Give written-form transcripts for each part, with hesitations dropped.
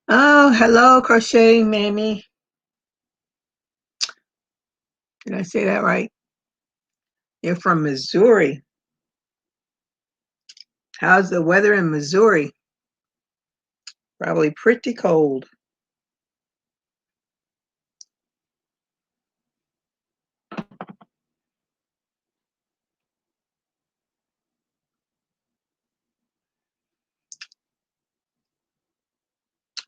Oh, hello, Crocheting Mammy. Did I say that right? You're from Missouri. How's the weather in Missouri? Probably pretty cold.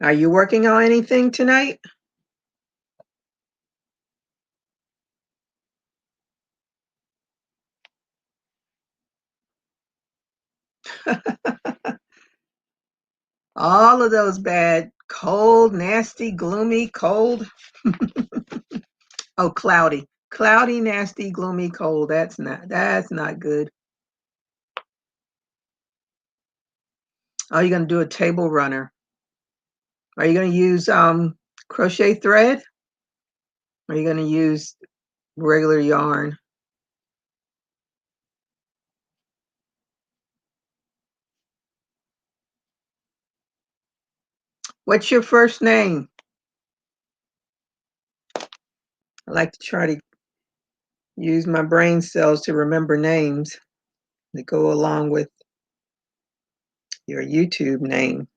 Are you working on anything tonight? All of those bad, cold, nasty, gloomy, cold. Oh, cloudy. Cloudy, nasty, gloomy, cold. That's not good. Oh, you're gonna do a table runner. Are you gonna use crochet thread? Or are you gonna use regular yarn? What's your first name? I like to try to use my brain cells to remember names that go along with your YouTube name.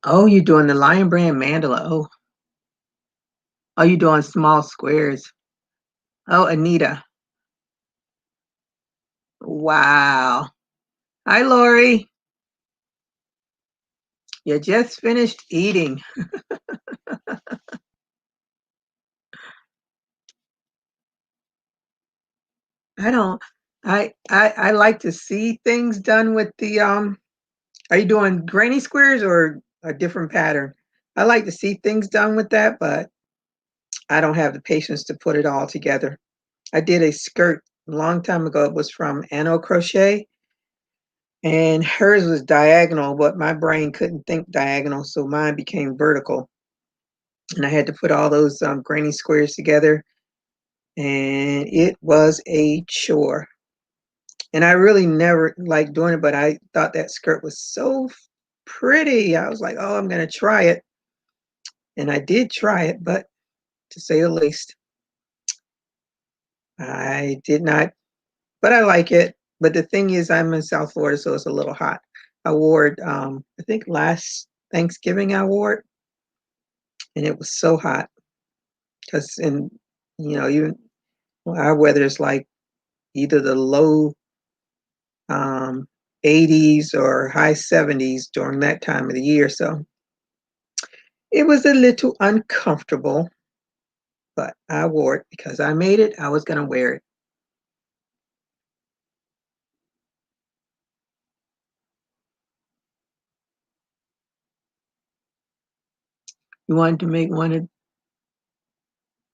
Oh, you're doing the Lion Brand mandala. Oh, you're doing small squares. Oh, Anita. Wow. Hi, Lori. You just finished eating. I don't. I like to see things done with the Are you doing granny squares or a different pattern? I like to see things done with that, but I don't have the patience to put it all together. I did a skirt a long time ago. It was from Anno Crochet, and hers was diagonal, but my brain couldn't think diagonal, so mine became vertical. And I had to put all those granny squares together, and it was a chore. And I really never liked doing it, but I thought that skirt was so pretty. I was like, oh, I'm going to try it. And I did try it, but to say the least, I did not, but I like it. But the thing is, I'm in South Florida, so it's a little hot. I wore it, I think last Thanksgiving I wore it, and it was so hot. Because even our weather is like either the low um, 80s or high 70s during that time of the year. So it was a little uncomfortable, but I wore it because I made it. I was going to wear it. You wanted to make one of.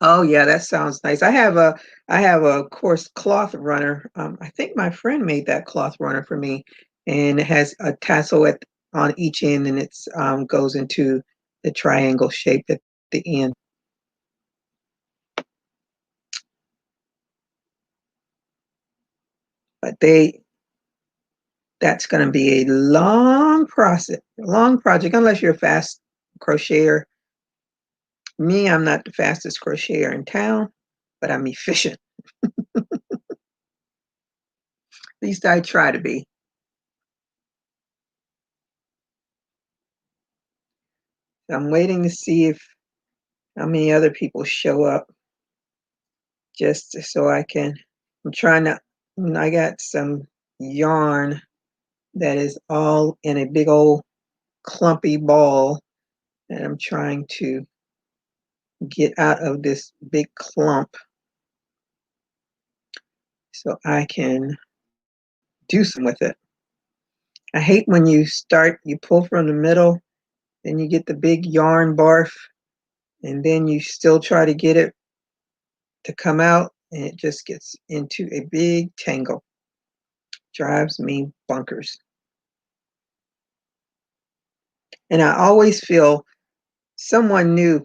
Oh yeah, that sounds nice. I have a coarse cloth runner. I think my friend made that cloth runner for me, and it has a tassel on each end, and it's goes into the triangle shape at the end. But that's going to be a long process, long project, unless you're a fast crocheter. Me, I'm not the fastest crocheter in town, but I'm efficient. At least I try to be. I'm waiting to see if how many other people show up. just so I'm trying to, I got some yarn that is all in a big old clumpy ball, and I'm trying to get out of this big clump so I can do some with it. I hate when you pull from the middle, then you get the big yarn barf, and then you still try to get it to come out, and it just gets into a big tangle. Drives me bonkers. And I always feel someone knew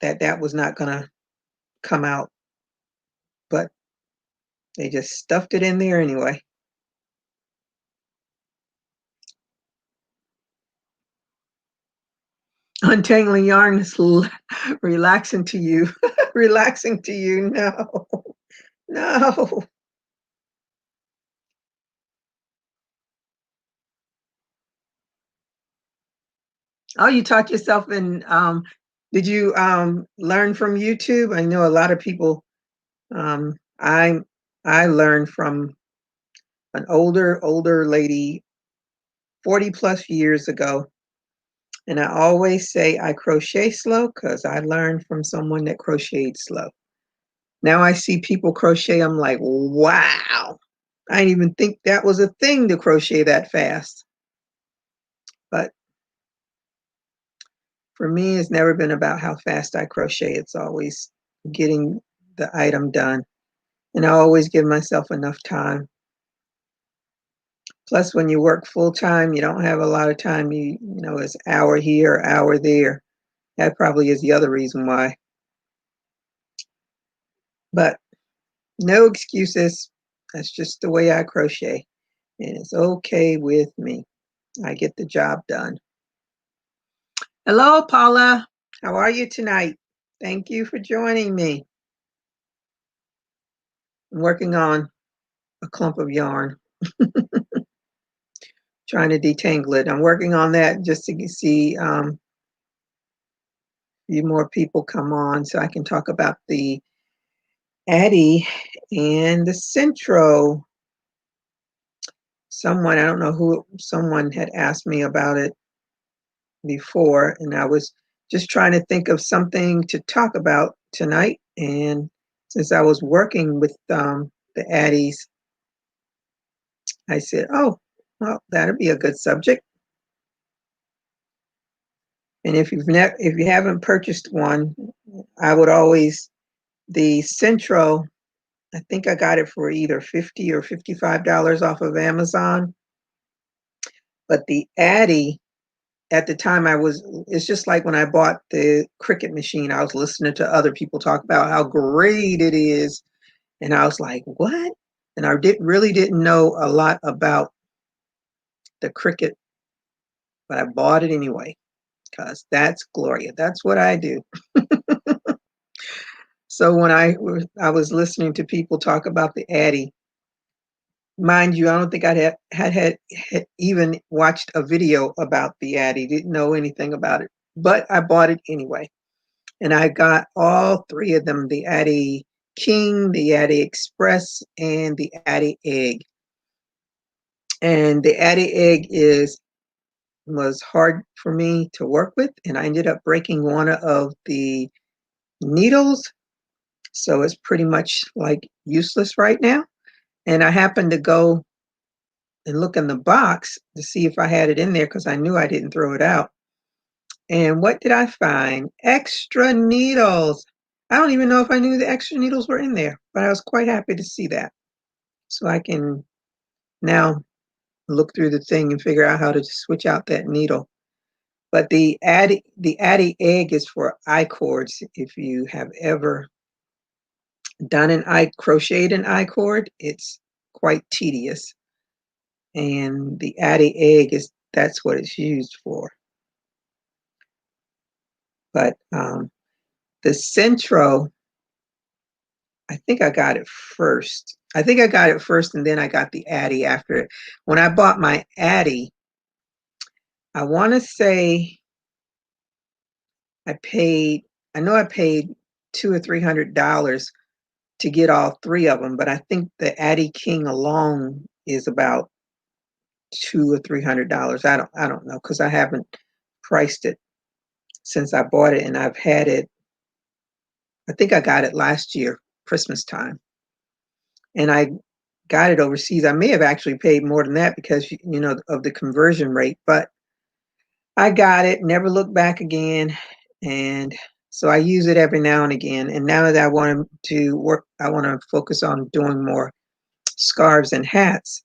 that that was not going to come out, but they just stuffed it in there anyway. Untangling yarn is relaxing to you. Relaxing to you. No, no. Oh, you taught yourself did you learn from YouTube? I know a lot of people, um, I, I learned from an older lady 40 plus years ago. And I always say I crochet slow because I learned from someone that crocheted slow. Now I see people crochet, I'm like, wow. I didn't even think that was a thing to crochet that fast. But for me, it's never been about how fast I crochet. It's always getting the item done. And I always give myself enough time. Plus, when you work full time, you don't have a lot of time. It's hour here, hour there. That probably is the other reason why. But no excuses. That's just the way I crochet. And it's okay with me. I get the job done. Hello, Paula. How are you tonight? Thank you for joining me. I'm working on a clump of yarn, trying to detangle it. I'm working on that just to see a few more people come on so I can talk about the Addie and the Sentro. I don't know who, someone had asked me about it before, and I was just trying to think of something to talk about tonight. And since I was working with the Addies, I said, oh, well, that'd be a good subject. And if you haven't purchased one, I would always, the Centro, I think I got it for either $50 or $55 off of Amazon. But the Addie, at the time it's just like when I bought the Cricut machine, I was listening to other people talk about how great it is. And I was like, what? And I really didn't know a lot about the Cricut, but I bought it anyway because that's Gloria. That's what I do. So when I was listening to people talk about the Addie, mind you, I don't think I had even watched a video about the Addie, didn't know anything about it, but I bought it anyway. And I got all three of them, the Addie King, the Addie Express, and the Addie Egg. And the Addie Egg was hard for me to work with, and I ended up breaking one of the needles. So it's pretty much like useless right now. And I happened to go and look in the box to see if I had it in there because I knew I didn't throw it out. And what did I find? Extra needles. I don't even know if I knew the extra needles were in there, but I was quite happy to see that. So I can now look through the thing and figure out how to switch out that needle. But the Addie egg is for I-cords. If you have ever done crocheted an I-cord, it's quite tedious. And the Addie egg that's what it's used for. But the Centro, I think I got it first. I think I got it first, and then I got the Addie after it. When I bought my Addie, I want to say I know I paid $200 or $300 to get all three of them, but I think the Addie King alone is about $200 or $300. I don't know, because I haven't priced it since I bought it, and I've had it. I think I got it last year, Christmas time, and I got it overseas. I may have actually paid more than that because of the conversion rate, but I got it, never looked back again, and so I use it every now and again. And now that I want to work, I want to focus on doing more scarves and hats.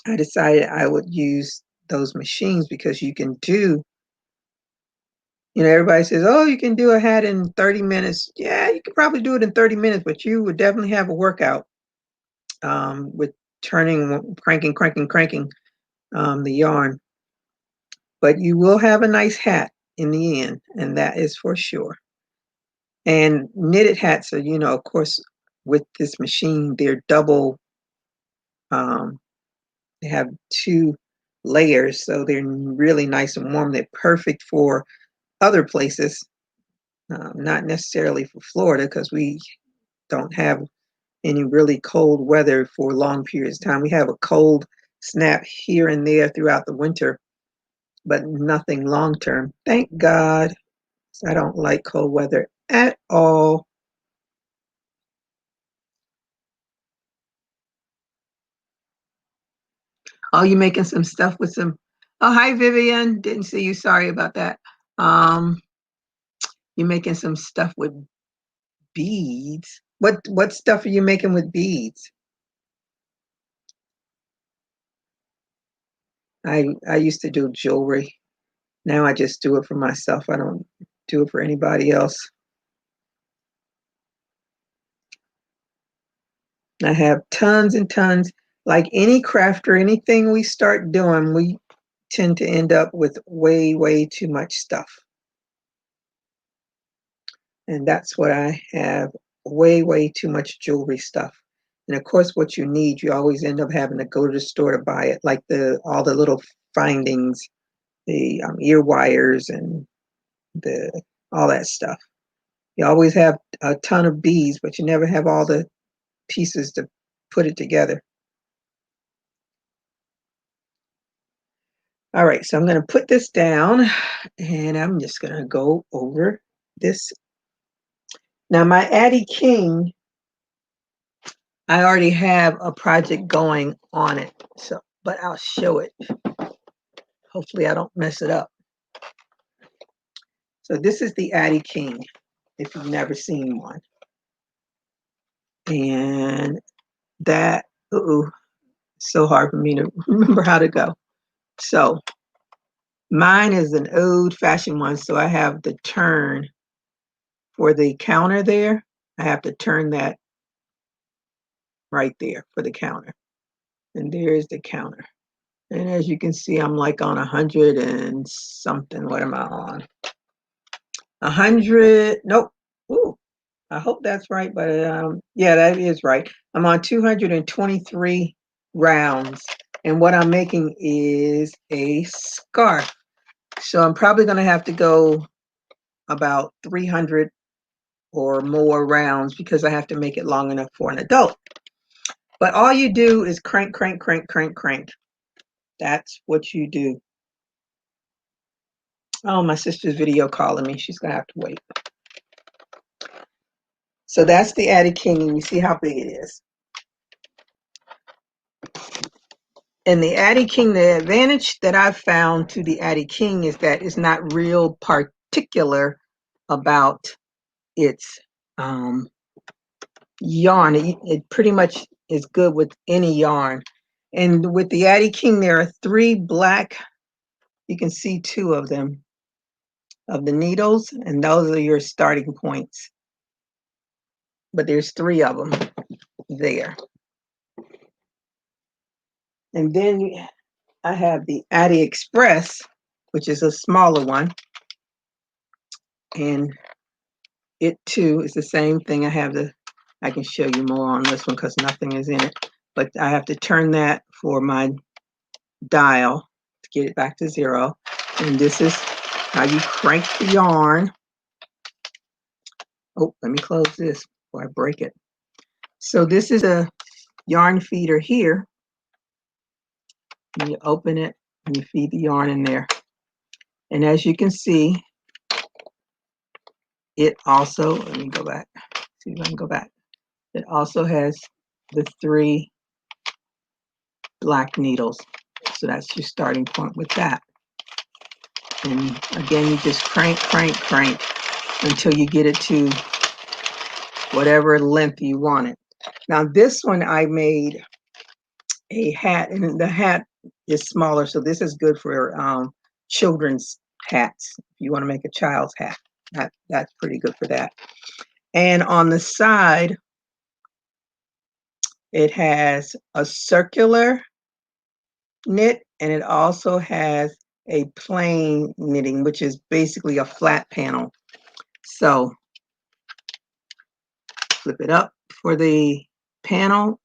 I decided I would use those machines because you can do, everybody says, oh, you can do a hat in 30 minutes. Yeah, you could probably do it in 30 minutes, but you would definitely have a workout with cranking the yarn. But you will have a nice hat in the end, and that is for sure. And knitted hats are, of course, with this machine, they're double. They have 2 layers, so they're really nice and warm. They're perfect for other places, not necessarily for Florida, because we don't have any really cold weather for long periods of time. We have a cold snap here and there throughout the winter, but nothing long term. Thank God. I don't like cold weather at all. Oh, you making some stuff with some. Oh, hi, Vivian. Didn't see you. Sorry about that. Um, you're making some stuff with beads. What stuff are you making with beads? I used to do jewelry. Now I just do it for myself. I don't do it for anybody else. I have tons and tons. Like any craft or anything we start doing, we tend to end up with way, way too much stuff. And that's what I have, way, way too much jewelry stuff. And of course, what you need, you always end up having to go to the store to buy it, like all the little findings, the ear wires and all that stuff. You always have a ton of beads, but you never have all the pieces to put it together. All right, so I'm going to put this down, and I'm just going to go over this. Now, my Addie King, I already have a project going on it, but I'll show it. Hopefully I don't mess it up. So this is the Addie King, if you've never seen one. And that, so hard for me to remember how to go. So mine is an old-fashioned one, so I have the turn for the counter there. I have to turn that right there for the counter. And there's the counter. And as you can see, I'm like on 100 and something. What am I on? 100. Nope. Ooh, I hope that's right, but yeah, that is right. I'm on 223 rounds, and what I'm making is a scarf. So I'm probably going to have to go about 300 or more rounds because I have to make it long enough for an adult. But all you do is crank, crank, crank, crank, crank. That's what you do. Oh, my sister's video calling me. She's going to have to wait. So that's the Addie King, and you see how big it is. And the Addie King, the advantage that I've found to the Addie King is that it's not real particular about its yarn. It pretty much is good with any yarn. And with the Addie King, there are 3 black, you can see 2 of them, of the needles, and those are your starting points. But there's 3 of them there. And then I have the Addie Express, which is a smaller one. And it too is the same thing. I can show you more on this one because nothing is in it. But I have to turn that for my dial to get it back to 0. And this is how you crank the yarn. Oh, let me close this before I break it. So this is a yarn feeder here. And you open it and you feed the yarn in there. And as you can see, it also, let me go back, see if I can go back. It also has the 3 black needles. So that's your starting point with that. And again, you just crank, crank, crank until you get it to whatever length you want it. Now this one I made a hat, and the hat is smaller, so this is good for children's hats. If you want to make a child's hat, that's pretty good for that. And on the side, it has a circular knit, and it also has a plain knitting, which is basically a flat panel. So flip it up for the panel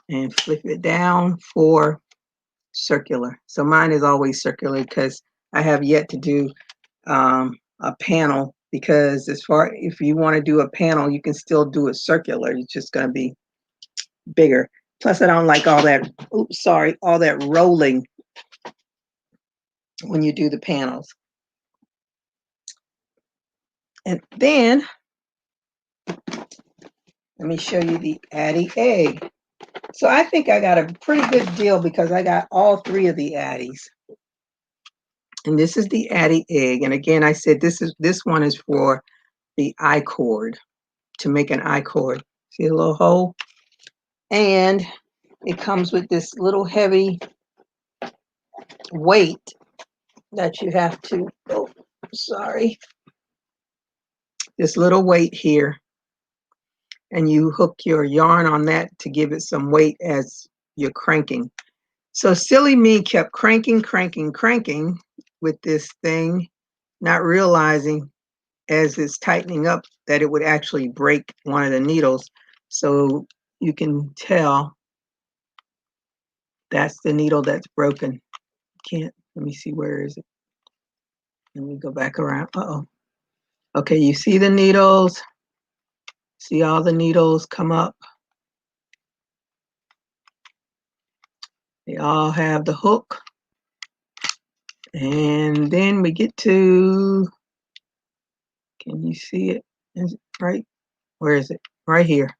and flip it down for circular. So mine is always circular because I have yet to do a panel, because if you want to do a panel, you can still do it circular. It's just going to be bigger. Plus I don't like all that, all that rolling when you do the panels. And then let me show you the Addie egg. So I think I got a pretty good deal because I got all 3 of the Addies. And this is the Addie egg. And again, I said this one is for the I-cord, to make an I-cord. See a little hole? And it comes with this little heavy weight that you have to, this little weight here. And you hook your yarn on that to give it some weight as you're cranking. So silly me kept cranking, cranking, cranking with this thing, not realizing as it's tightening up that it would actually break one of the needles. So you can tell that's the needle that's broken. Let me see, where is it? Let me go back around. Okay, you see the needles? See all the needles come up? They all have the hook. And then we get to, can you see it? Is it right? Where is it? Right here.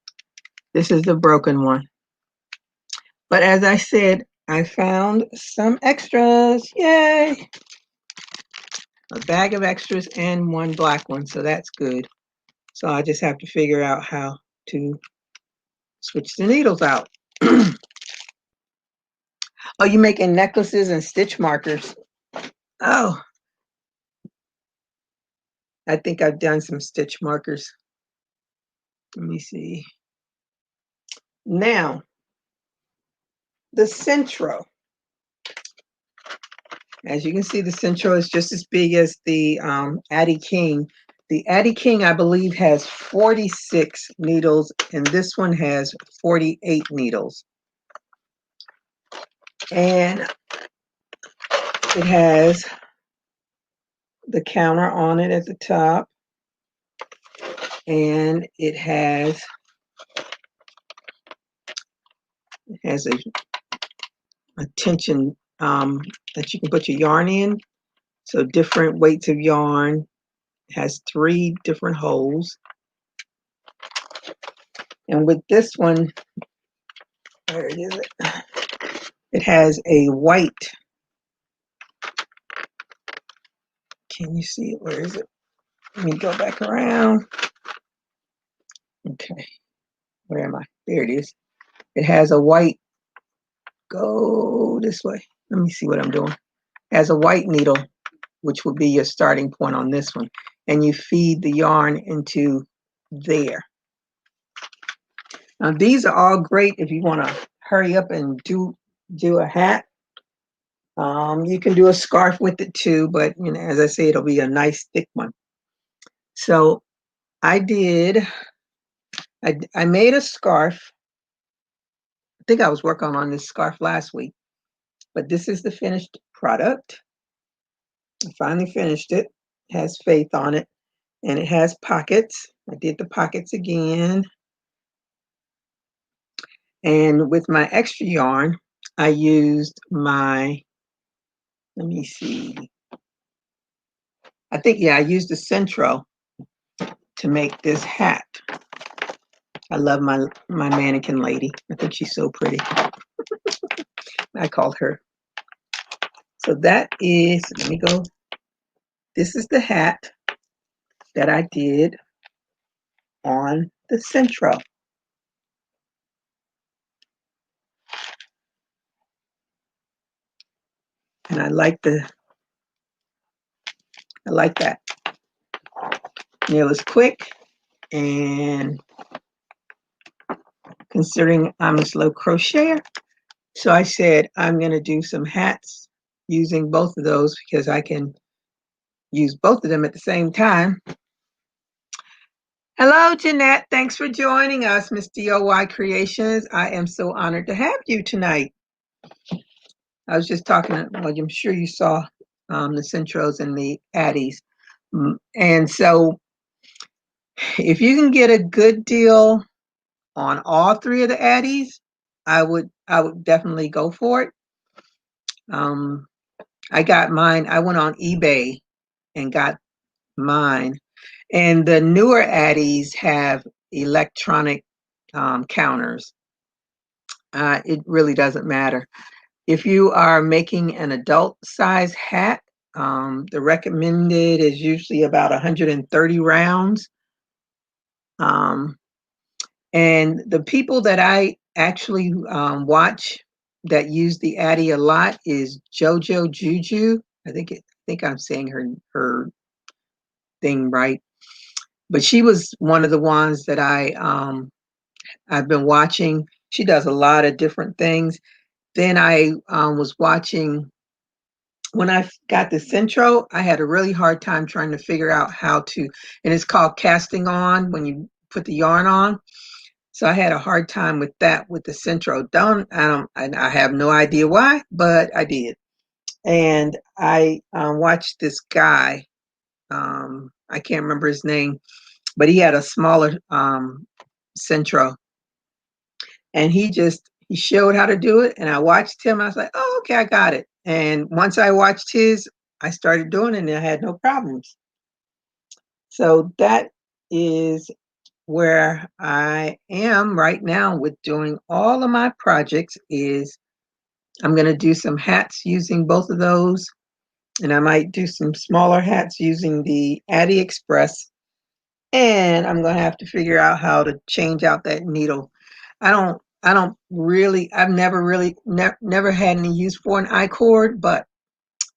This is the broken one. But as I said, I found some extras. Yay! A bag of extras and 1 black one, so that's good. So I just have to figure out how to switch the needles out. Oh, you making necklaces and stitch markers. Oh, I think I've done some stitch markers. Let me see. Now, the Sentro. As you can see, the Sentro is just as big as the Addie King. The Addie King, I believe, has 46 needles, and this one has 48 needles. And it has the counter on it at the top, and it has a tension that you can put your yarn in. So different weights of yarn. It has 3 different holes. And with this one, where is it? It has a white. Can you see it? Where is it? Let me go back around. Okay. Where am I? There it is. It has a white. Go this way. Let me see what I'm doing. It has a white needle, which would be your starting point on this one. And you feed the yarn into there. Now these are all great if you want to hurry up and do a hat. You can do a scarf with it too, but you know, as I say, it'll be a nice thick one. So I made a scarf. I think I was working on this scarf last week, but this is the finished product. I finally finished it. It has faith on it, and it has pockets. I did the pockets again. And with my extra yarn, I used my, let me see, I used the Sentro to make this hat. I love my mannequin lady. I think she's so pretty. I called her. So that is, let me go. This is the hat that I did on the Sentro. And I like that. And it was quick, and considering I'm a slow crocheter, so I said I'm going to do some hats using both of those because I can use both of them at the same time. Hello, Jeanette. Thanks for joining us, Miss DOY Creations. I am so honored to have you tonight. I was just talking, well, I'm sure you saw the Centros and the Addies. And so if you can get a good deal on all three of the Addies, I would definitely go for it. I got mine. I went on eBay and got mine. And the newer Addies have electronic counters. It really doesn't matter. If you are making an adult size hat, the recommended is usually about 130 rounds. And the people that I actually watch that use the Addie a lot is JoJo Juju. I think I'm saying her thing right, but she was one of the ones that I've been watching. She does a lot of different things. Then I was watching when I got the Sentro. I had a really hard time trying to figure out how to, and it's called casting on when you put the yarn on. So I had a hard time with that with the Sentro. I have no idea why, but I did. And I watched this guy. I can't remember his name, but he had a smaller Sentro, and he showed how to do it. And I watched him. I was like, oh, okay, I got it. And once I watched his, I started doing it, and I had no problems. So that is where I am right now with doing all of my projects. Is I'm going to do some hats using both of those, and I might do some smaller hats using the Addie Express, and I'm going to have to figure out how to change out that needle. I've never had any use for an I-cord, but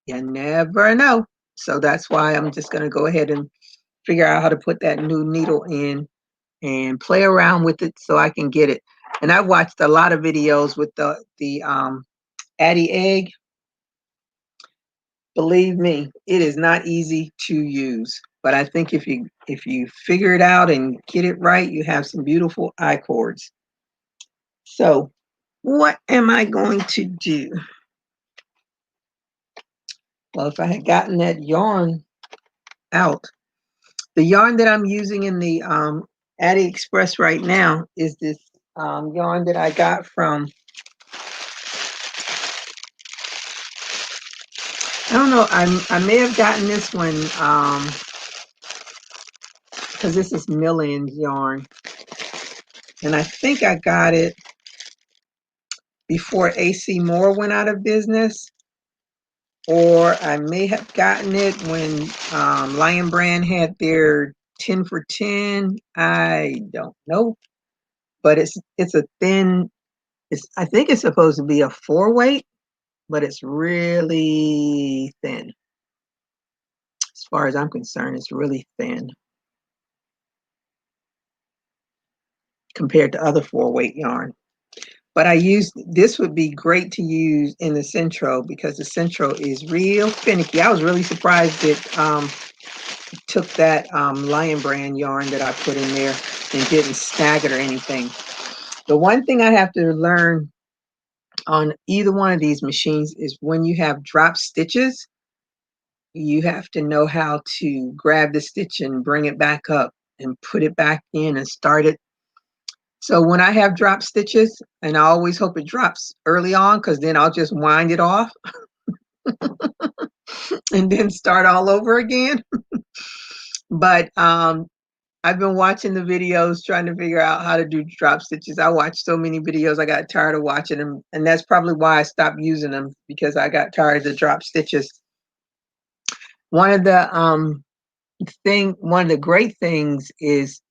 you never know. So that's why I'm just going to go ahead and figure out how to put that new needle in and play around with it so I can get it. And I watched a lot of videos with the Addie egg. Believe me, it is not easy to use. But I think if you figure it out and get it right, you have some beautiful I-cords. So what am I going to do? Well, if I had gotten that yarn out, the yarn that I'm using in the Addie Express right now is this yarn that I got from, I don't know, I may have gotten this one because this is Millions yarn, and I think I got it before AC Moore went out of business, or I may have gotten it when Lion Brand had their 10 for 10. I don't know, but it's a thin. I think it's supposed to be a 4-weight, but it's really thin. As far as I'm concerned, it's really thin compared to other 4-weight yarn. But this would be great to use in the Sentro because the Sentro is real finicky. I was really surprised it took that Lion Brand yarn that I put in there and didn't snag it or anything. The one thing I have to learn on either one of these machines is when you have drop stitches, you have to know how to grab the stitch and bring it back up and put it back in and start it. So when I have drop stitches, and I always hope it drops early on, because then I'll just wind it off and then start all over again. But I've been watching the videos trying to figure out how to do drop stitches. I watched so many videos, I got tired of watching them. And that's probably why I stopped using them, because I got tired of the drop stitches. One of the great things is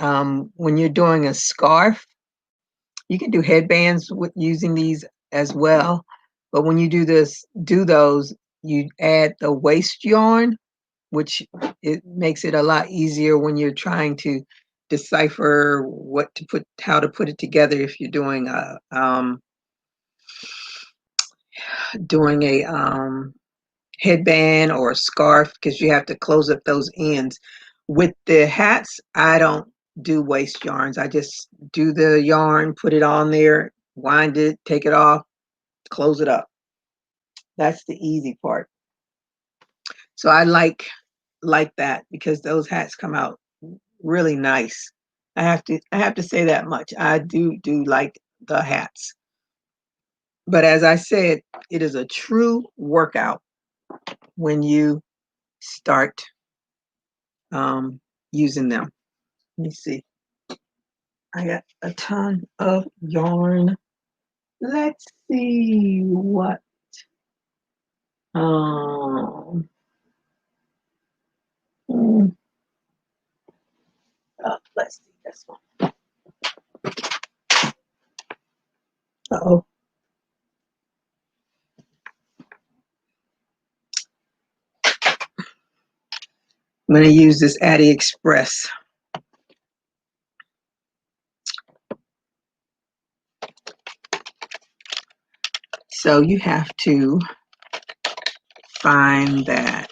when you're doing a scarf, you can do headbands with using these as well. But when you do those, you add the waste yarn, which it makes it a lot easier when you're trying to decipher how to put it together. If you're doing a headband or a scarf, because you have to close up those ends. With the hats, I don't do waste yarns. I just do the yarn, put it on there, wind it, take it off, close it up. That's the easy part. So I like that, because those hats come out really nice. I have to say that much. I do like the hats. But as I said, it is a true workout when you start using them. Let me see. I got a ton of yarn. Let's see what. Um, let's see this one. Uh-oh. I'm going to use this Addie Express. So you have to find that.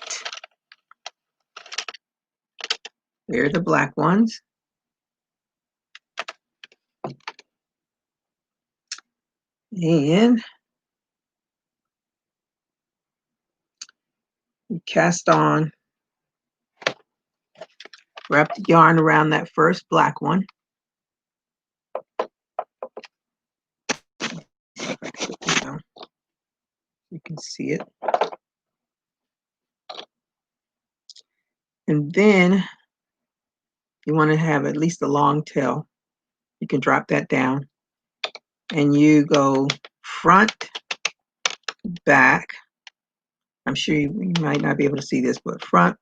They're the black ones. And you cast on, wrap the yarn around that first black one. You can see it. And then you want to have at least a long tail. You can drop that down. And you go front, back. I'm sure you might not be able to see this, but front,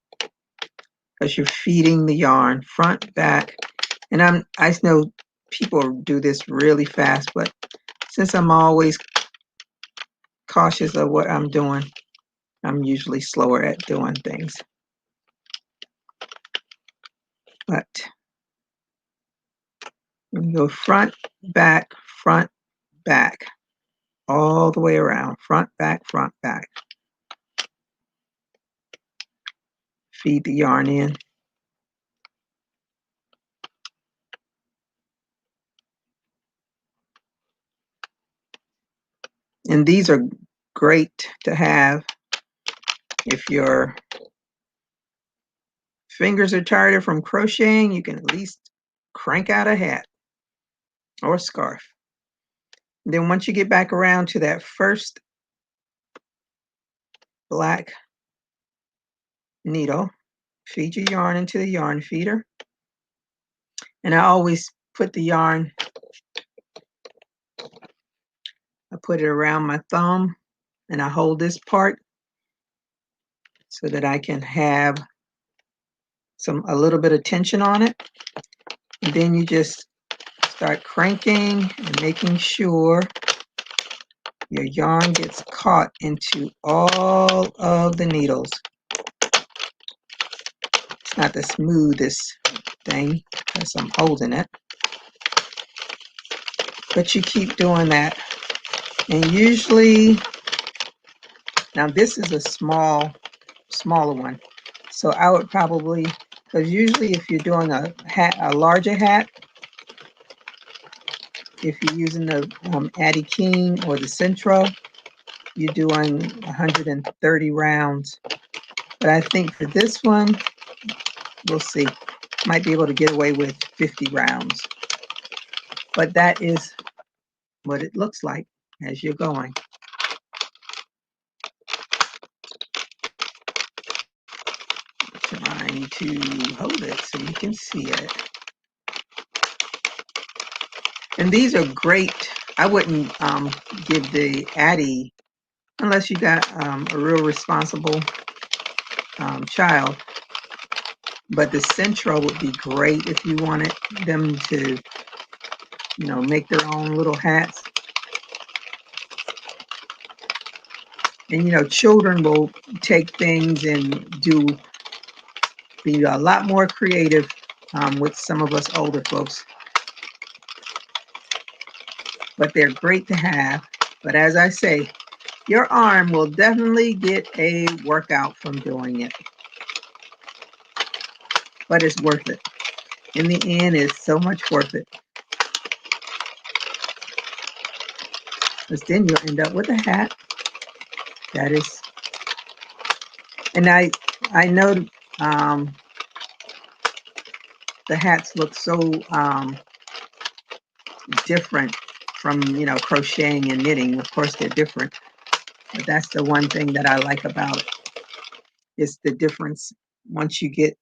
because you're feeding the yarn, front, back. And I know people do this really fast, but since I'm always cautious of what I'm doing, I'm usually slower at doing things. But you go front, back, all the way around, front, back, front, back. Feed the yarn in. And these are great to have if your fingers are tired from crocheting. You can at least crank out a hat or a scarf. And then once you get back around to that first black needle, feed your yarn into the yarn feeder. And I always put the yarn, I put it around my thumb, and I hold this part so that I can have a little bit of tension on it. And then you just start cranking and making sure your yarn gets caught into all of the needles. It's not the smoothest thing because I'm holding it, but you keep doing that. And usually, now this is a smaller one, so I would probably, because usually if you're doing a larger hat, if you're using the Addie King or the Sentro, you're doing 130 rounds. But I think for this one, we'll see. Might be able to get away with 50 rounds. but that is what it looks like as you're going. Trying to hold it so you can see it. And these are great. I wouldn't give the Addie unless you got a real responsible child. But the Sentro would be great if you wanted them to, you know, make their own little hats. And, you know, children will take things and be a lot more creative with some of us older folks. But they're great to have. But as I say, your arm will definitely get a workout from doing it. But it's worth it. In the end, it's so much worth it. Because then you'll end up with a hat that is, and I know the hats look so different from, you know, crocheting and knitting. Of course, they're different, but that's the one thing that I like about it. It's the difference once you get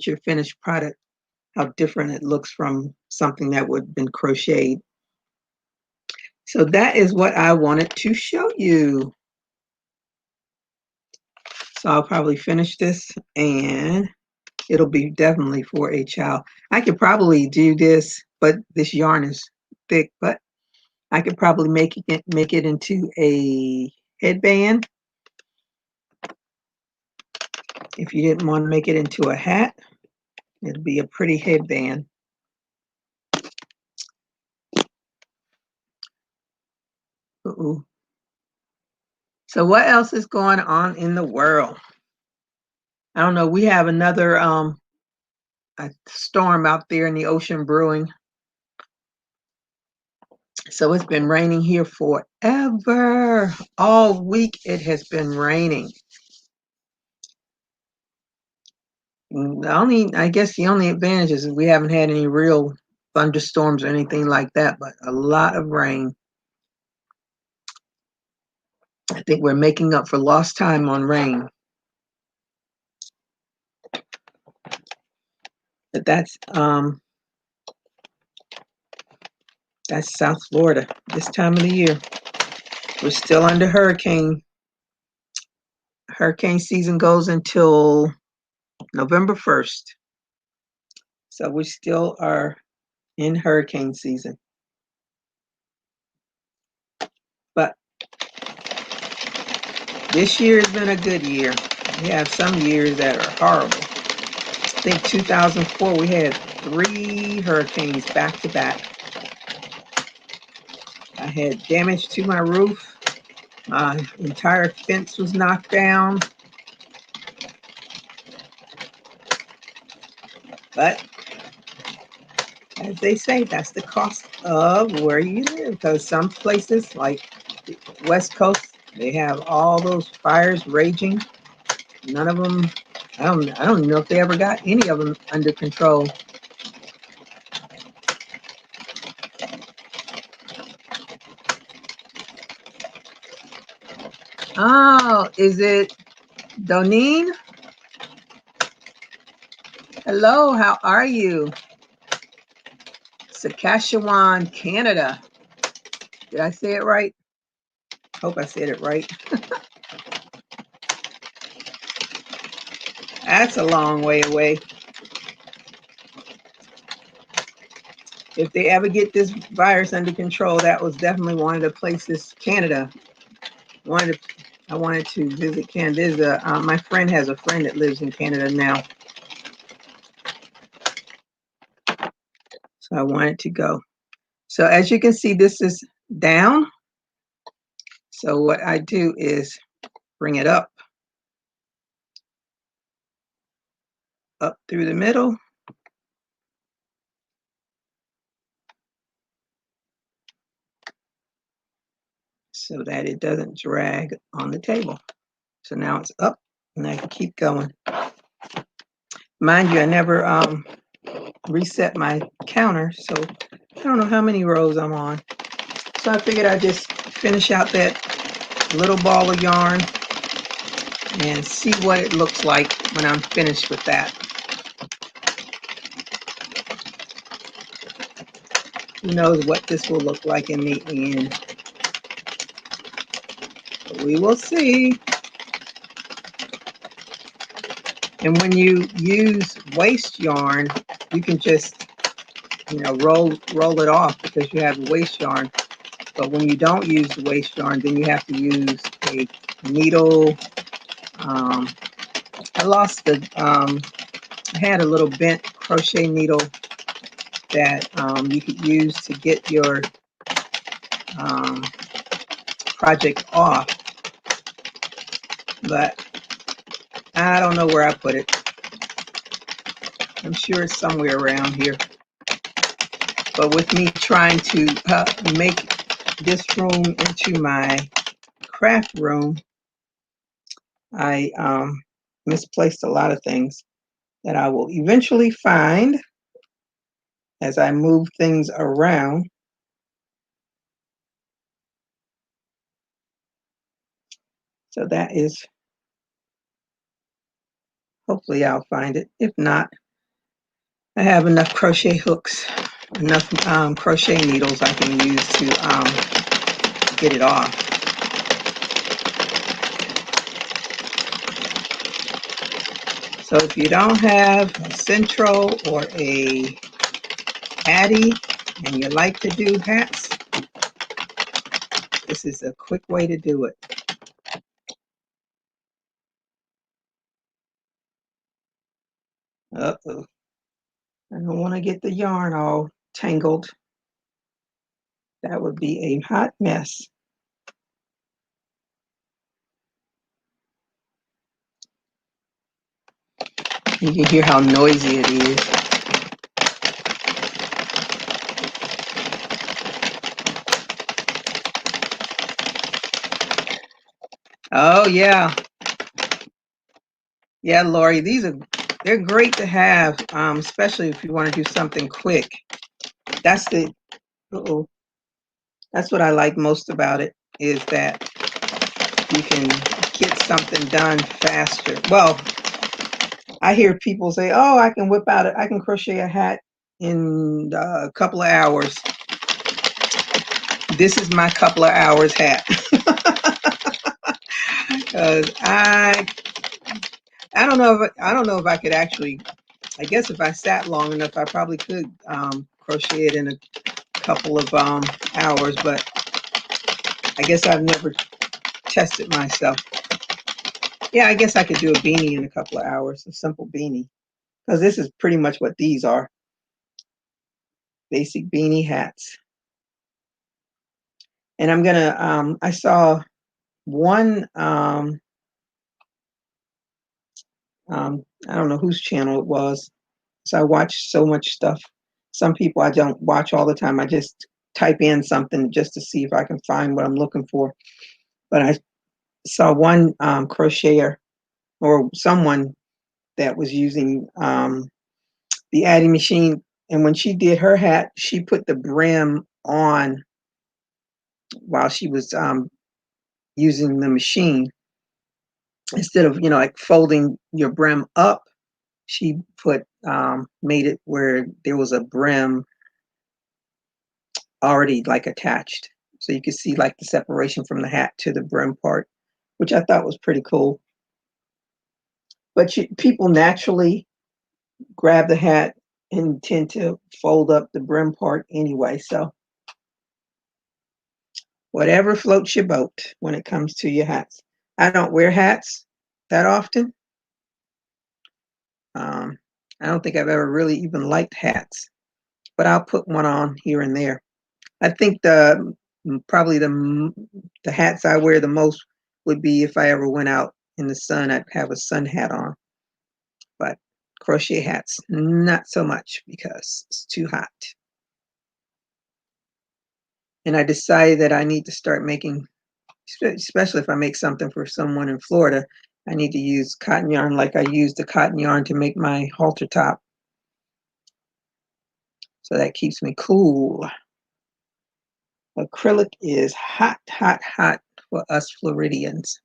your finished product, how different it looks from something that would have been crocheted. So that is what I wanted to show you. So I'll probably finish this and it'll be definitely for a child. I could probably do this, but this yarn is thick, but I could probably make it into a headband. If you didn't want to make it into a hat, it'd be a pretty headband. Uh-oh. So what else is going on in the world? I don't know. We have another a storm out there in the ocean brewing. So it's been raining here forever. All week it has been raining. I guess the only advantage is we haven't had any real thunderstorms or anything like that, but a lot of rain. I think we're making up for lost time on rain. But that's South Florida this time of the year. We're still under hurricane. Hurricane season goes until November 1st. So we still are in hurricane season. But this year has been a good year. We have some years that are horrible. I think 2004 we had 3 hurricanes back to back. I had damage to my roof. My entire fence was knocked down. But as they say, that's the cost of where you live. Because some places like the West Coast, they have all those fires raging. None of them, I don't even know if they ever got any of them under control. Oh, is it Donine? Hello, how are you? Saskatchewan, Canada. Did I say it right? Hope I said it right. That's a long way away. If they ever get this virus under control, that was definitely one of the places, Canada. I wanted to visit Canada. My friend has a friend that lives in Canada now. So I wanted to go. So as you can see, this is down. So what I do is bring it up through the middle. So that it doesn't drag on the table. So now it's up and I can keep going. Mind you, I never reset my counter, so I don't know how many rows I'm on. So I figured I'd just finish out that little ball of yarn and see what it looks like when I'm finished with that. Who knows what this will look like in the end. But we will see. And when you use waste yarn, you can just, roll it off because you have waste yarn. But when you don't use the waste yarn, then you have to use a needle. I lost the, I had a little bent crochet needle that you could use to get your project off. But I don't know where I put it. I'm sure it's somewhere around here. But with me trying to make this room into my craft room, I misplaced a lot of things that I will eventually find as I move things around. So that is, hopefully I'll find it. If not, I have enough crochet hooks, enough crochet needles I can use to get it off. So if you don't have a Sentro or a Addie and you like to do hats, this is a quick way to do it. Uh-oh. I don't want to get the yarn all tangled. That would be a hot mess. You can hear how noisy it is. Oh yeah. Yeah, Lori, they're great to have, especially if you want to do something quick. That's that's what I like most about it, is that you can get something done faster. Well, I hear people say, "Oh, I can crochet a hat in a couple of hours." This is my couple of hours hat. Because I don't know if I could actually. I guess if I sat long enough, I probably could crochet it in a couple of hours. But I guess I've never tested myself. Yeah, I guess I could do a beanie in a couple of hours, a simple beanie, because this is pretty much what these are. Basic beanie hats. And I'm gonna. I saw one. I don't know whose channel it was. So I watch so much stuff. Some people I don't watch all the time. I just type in something just to see if I can find what I'm looking for. But I saw one crocheter or someone that was using the Addie machine. And when she did her hat, she put the brim on while she was using the machine. Instead of, like folding your brim up, she made it where there was a brim already like attached. So you could see like the separation from the hat to the brim part, which I thought was pretty cool. But people naturally grab the hat and tend to fold up the brim part anyway. So whatever floats your boat when it comes to your hats. I don't wear hats that often. I don't think I've ever really even liked hats, but I'll put one on here and there. I think probably the hats I wear the most would be if I ever went out in the sun, I'd have a sun hat on. But crochet hats, not so much because it's too hot. And I decided that I need to start making, especially if I make something for someone in Florida, I need to use cotton yarn like I used the cotton yarn to make my halter top. So that keeps me cool. Acrylic is hot, hot, hot for us Floridians.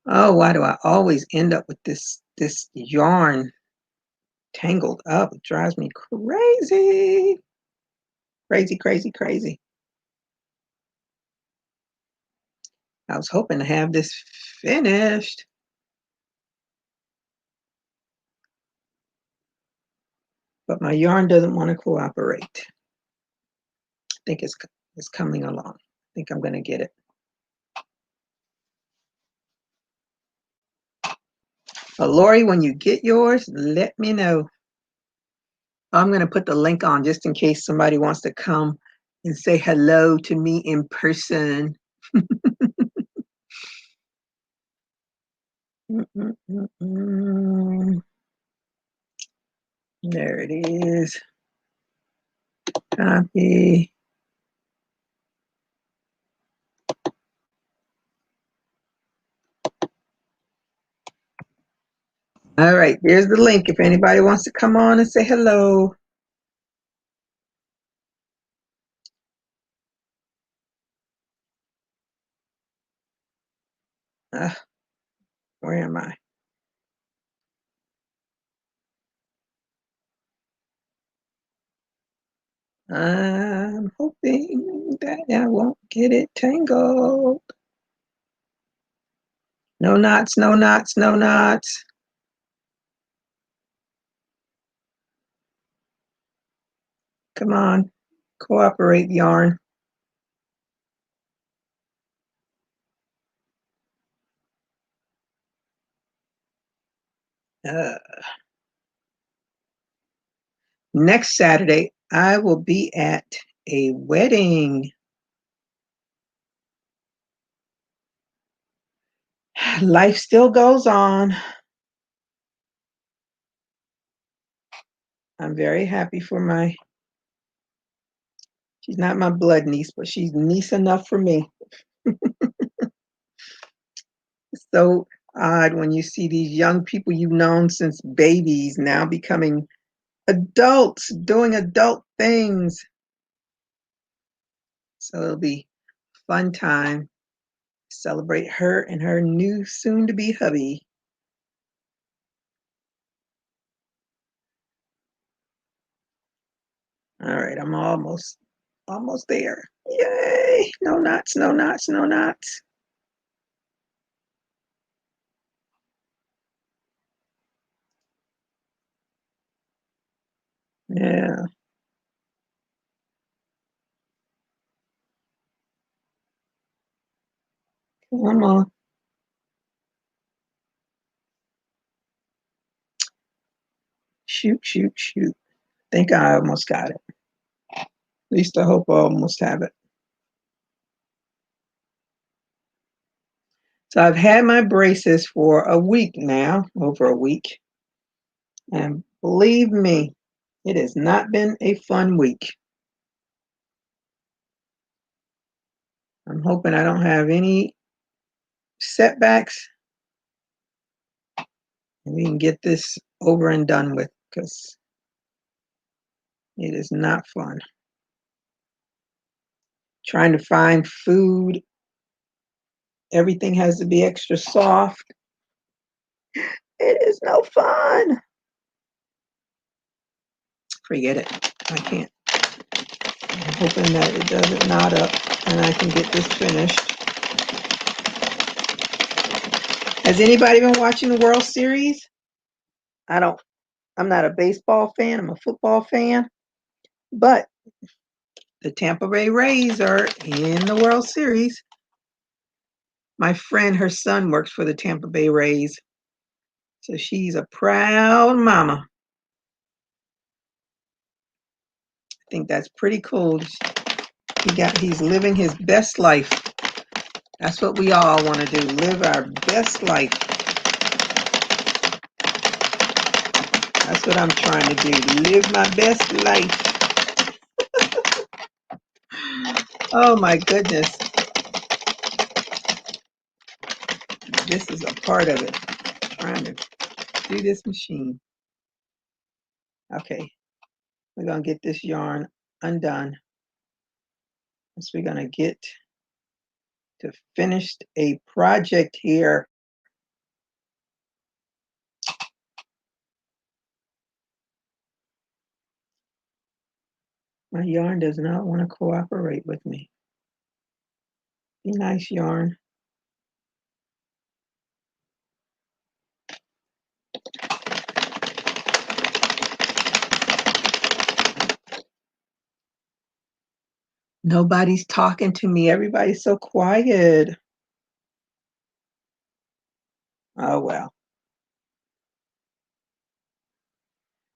Oh, why do I always end up with this yarn tangled up? It drives me crazy. Crazy, crazy, crazy. I was hoping to have this finished. But my yarn doesn't want to cooperate. I think it's coming along. I think I'm going to get it. Lori, when you get yours, let me know. I'm going to put the link on just in case somebody wants to come and say hello to me in person. There it is. Copy. All right, there's the link if anybody wants to come on and say hello. Where am I? I'm hoping that I won't get it tangled. No knots, no knots, no knots. Come on, cooperate, yarn. Next Saturday, I will be at a wedding. Life still goes on. I'm very happy for she's not my blood niece, but she's niece enough for me. It's so odd when you see these young people you've known since babies now becoming adults, doing adult things. So it'll be a fun time. Celebrate her and her new soon-to-be hubby. All right, I'm almost there. Yay! No knots, no knots, no knots. Yeah. Come on. Shoot, shoot, shoot. I think I almost got it. At least I hope I almost have it. So I've had my braces for a week now, over a week. And believe me, it has not been a fun week. I'm hoping I don't have any setbacks and we can get this over and done with because it is not fun. Trying to find food, everything has to be extra soft. It is no fun. Forget it. I can't. I'm hoping that it doesn't knot up and I can get this finished. Has anybody been watching the World Series? I'm not a baseball fan. I'm a football fan. But the Tampa Bay Rays are in the World Series. My friend, her son works for the Tampa Bay Rays. So she's a proud mama. I think that's pretty cool. He's living his best life. That's what we all want to do, live our best life. That's what I'm trying to do, live my best life. Oh my goodness. This is a part of it. Trying to do this machine. Okay. We're going to get this yarn undone. So we're going to get to finish a project here. My yarn does not want to cooperate with me. Be nice, yarn. Nobody's talking to me. Everybody's so quiet. Oh, well.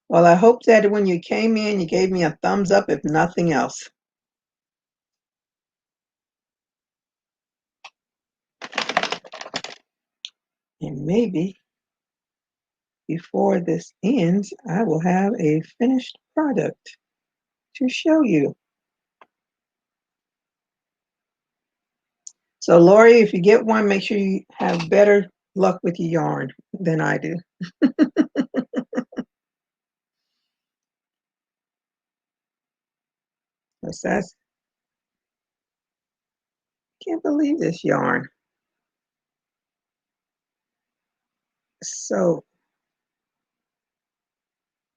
Well, I hope that when you came in, you gave me a thumbs up, if nothing else. And maybe before this ends, I will have a finished product to show you. So, Lori, if you get one, make sure you have better luck with your yarn than I do. That's can't believe this yarn. So,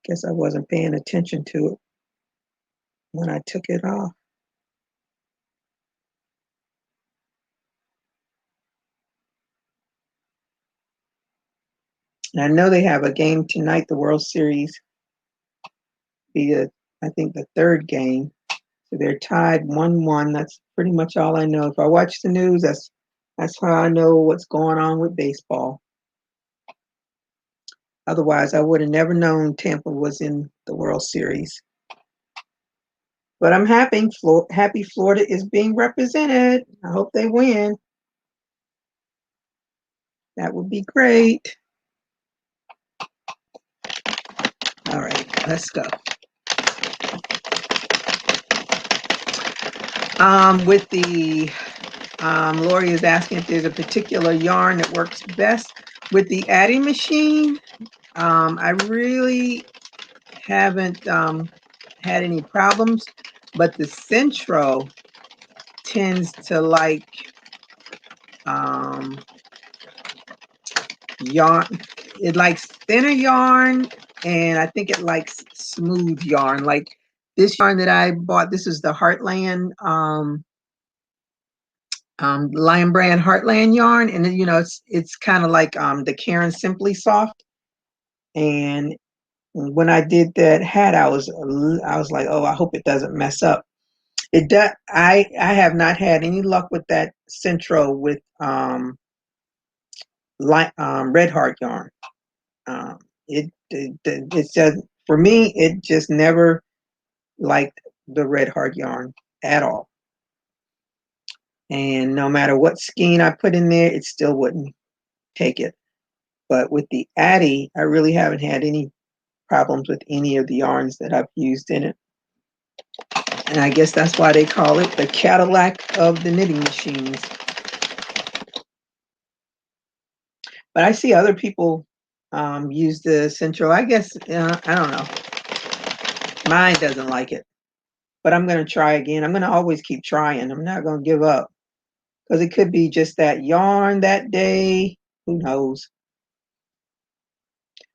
guess I wasn't paying attention to it when I took it off. And I know they have a game tonight, the World Series. I think the third game. So they're tied 1-1. That's pretty much all I know. If I watch the news, that's how I know what's going on with baseball. Otherwise, I would have never known Tampa was in the World Series. But I'm happy. Happy Florida is being represented. I hope they win. That would be great. All right, let's go. With the Lori is asking if there's a particular yarn that works best with the Addie machine. I really haven't had any problems, but the Sentro tends to like yarn. It likes thinner yarn, and I think it likes smooth yarn. Like this yarn that I bought, this is the Heartland Lion Brand Heartland yarn, and you know it's kind of like the Karen Simply Soft. And when I did that hat, I was like, oh, I hope it doesn't mess up. It does. I have not had any luck with that Sentro with Red Heart yarn. It's just, for me, it just never liked the Red Heart yarn at all. And no matter what skein I put in there, it still wouldn't take it. But with the Addie, I really haven't had any problems with any of the yarns that I've used in it. And I guess that's why they call it the Cadillac of the knitting machines. But I see other people use the Sentro. I guess, I don't know. Mine doesn't like it. But I'm going to try again. I'm going to always keep trying. I'm not going to give up. Because it could be just that yarn that day. Who knows?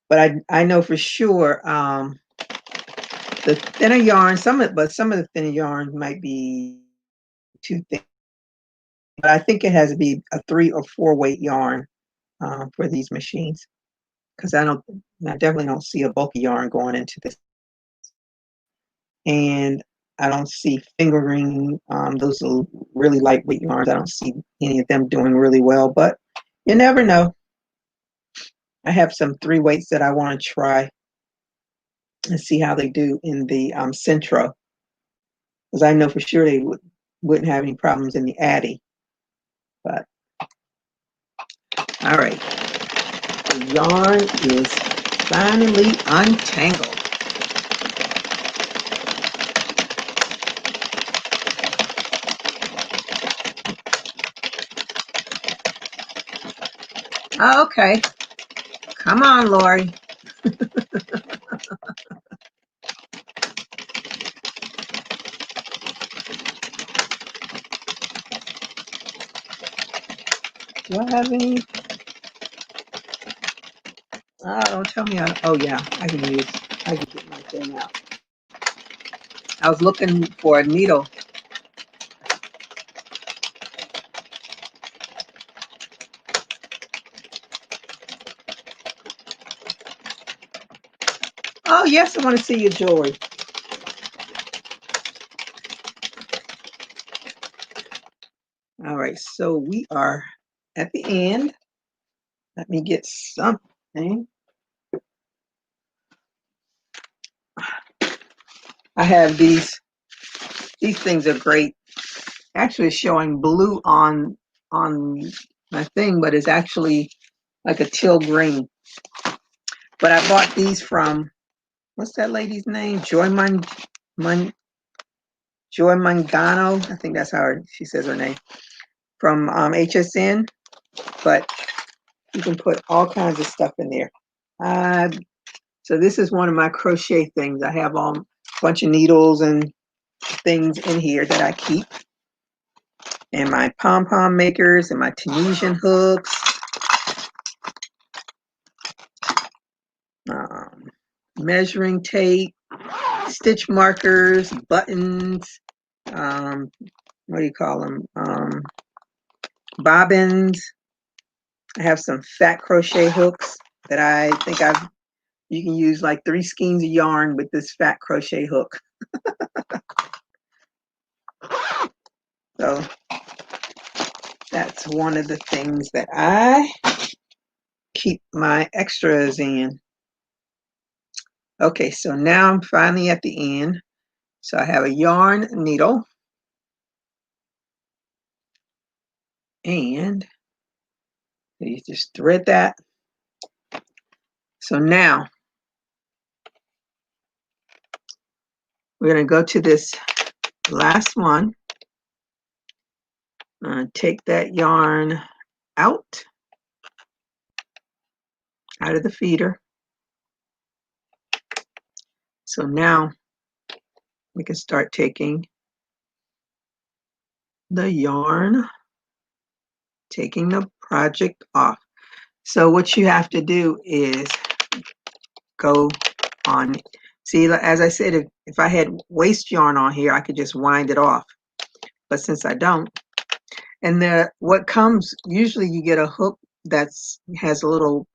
But I know for sure the thinner yarn, some of the thinner yarn might be too thin. But I think it has to be a 3 or 4 weight yarn for these machines. Because I definitely don't see a bulky yarn going into this. And I don't see fingering those really lightweight yarns. I don't see any of them doing really well, but you never know. I have some 3 weights that I want to try and see how they do in the Sentro, because I know for sure they wouldn't have any problems in the Addie. But all right, the yarn is finally untangled. Oh, okay. Come on, Lori. Do I have any? Don't tell me. Oh, yeah. I can get my thing out. I was looking for a needle. Oh, yes. I want to see your jewelry. All right. So we are at the end. Let me get something. I have these. These things are great. Actually, it's showing blue on my thing, but it's actually like a teal green. But I bought these from, what's that lady's name? Joy Mangano. I think that's how she says her name. From HSN. But you can put all kinds of stuff in there. So this is one of my crochet things. I have a bunch of needles and things in here that I keep. And my pom-pom makers and my Tunisian hooks. Measuring tape, stitch markers, buttons, what do you call them? Bobbins. I have some fat crochet hooks that I think you can use like 3 skeins of yarn with this fat crochet hook. So that's one of the things that I keep my extras in. Okay, so now I'm finally at the end. So I have a yarn needle. And you just thread that. So now we're going to go to this last one. Take that yarn out of the feeder. So now we can start taking the yarn, taking the project off. So what you have to do is go on. See, as I said, if I had waste yarn on here, I could just wind it off. But since I don't, and what comes, usually you get a hook has a little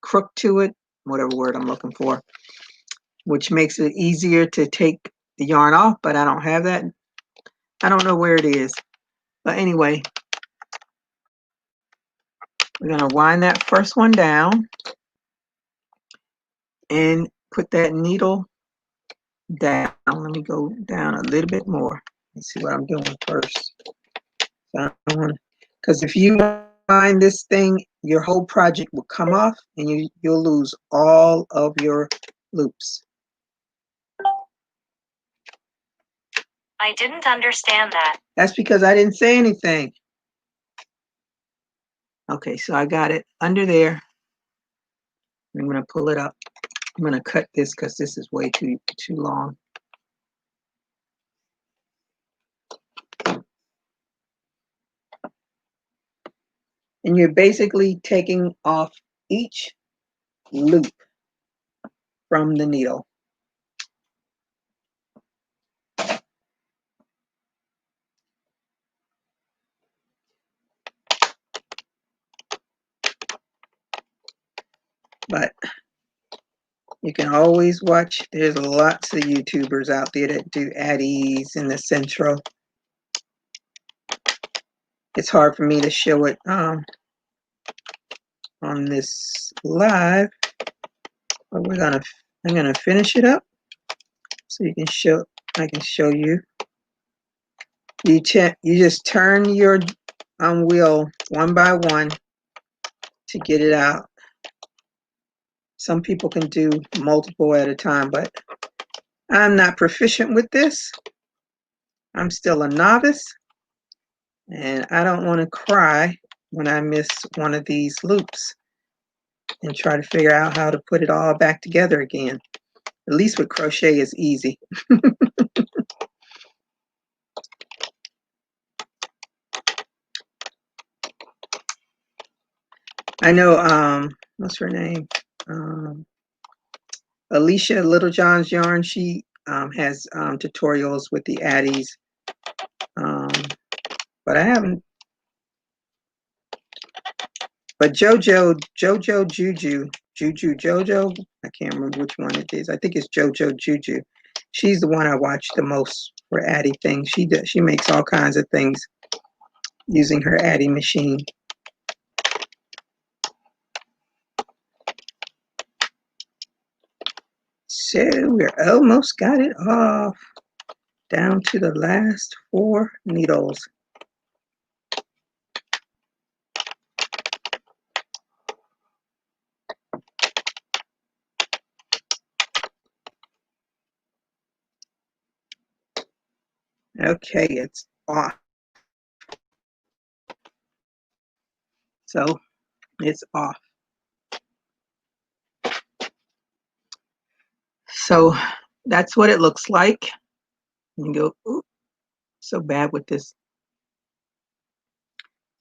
crook to it, whatever word I'm looking for, which makes it easier to take the yarn off, but I don't have that. I don't know where it is. But anyway, we're going to wind that first one down and put that needle down. Let me go down a little bit more. Let's see what I'm doing first. So because if you wind this thing, your whole project will come off and you'll lose all of your loops. I didn't understand that. That's because I didn't say anything. Okay, so I got it under there. I'm going to pull it up. I'm going to cut this because this is way too long. And you're basically taking off each loop from the needle. But you can always watch. There's lots of YouTubers out there that do Addies and the Sentro. It's hard for me to show it on this live, but I'm gonna finish it up so you can I can show you. You just turn your wheel one by one to get it out. Some people can do multiple at a time, but I'm not proficient with this. I'm still a novice, and I don't want to cry when I miss one of these loops and try to figure out how to put it all back together again. At least with crochet is easy. I know, what's her name? Alicia Littlejohn's Yarn. She has tutorials with the Addies. But I haven't. But Jojo Jojo, I can't remember which one it is. I think it's Jojo Juju. She's the one I watch the most for Addie things. She makes all kinds of things using her Addie machine. So we're almost got it off, down to the last 4 needles. Okay, it's off. So it's off. So that's what it looks like. You go, ooh, so bad with this.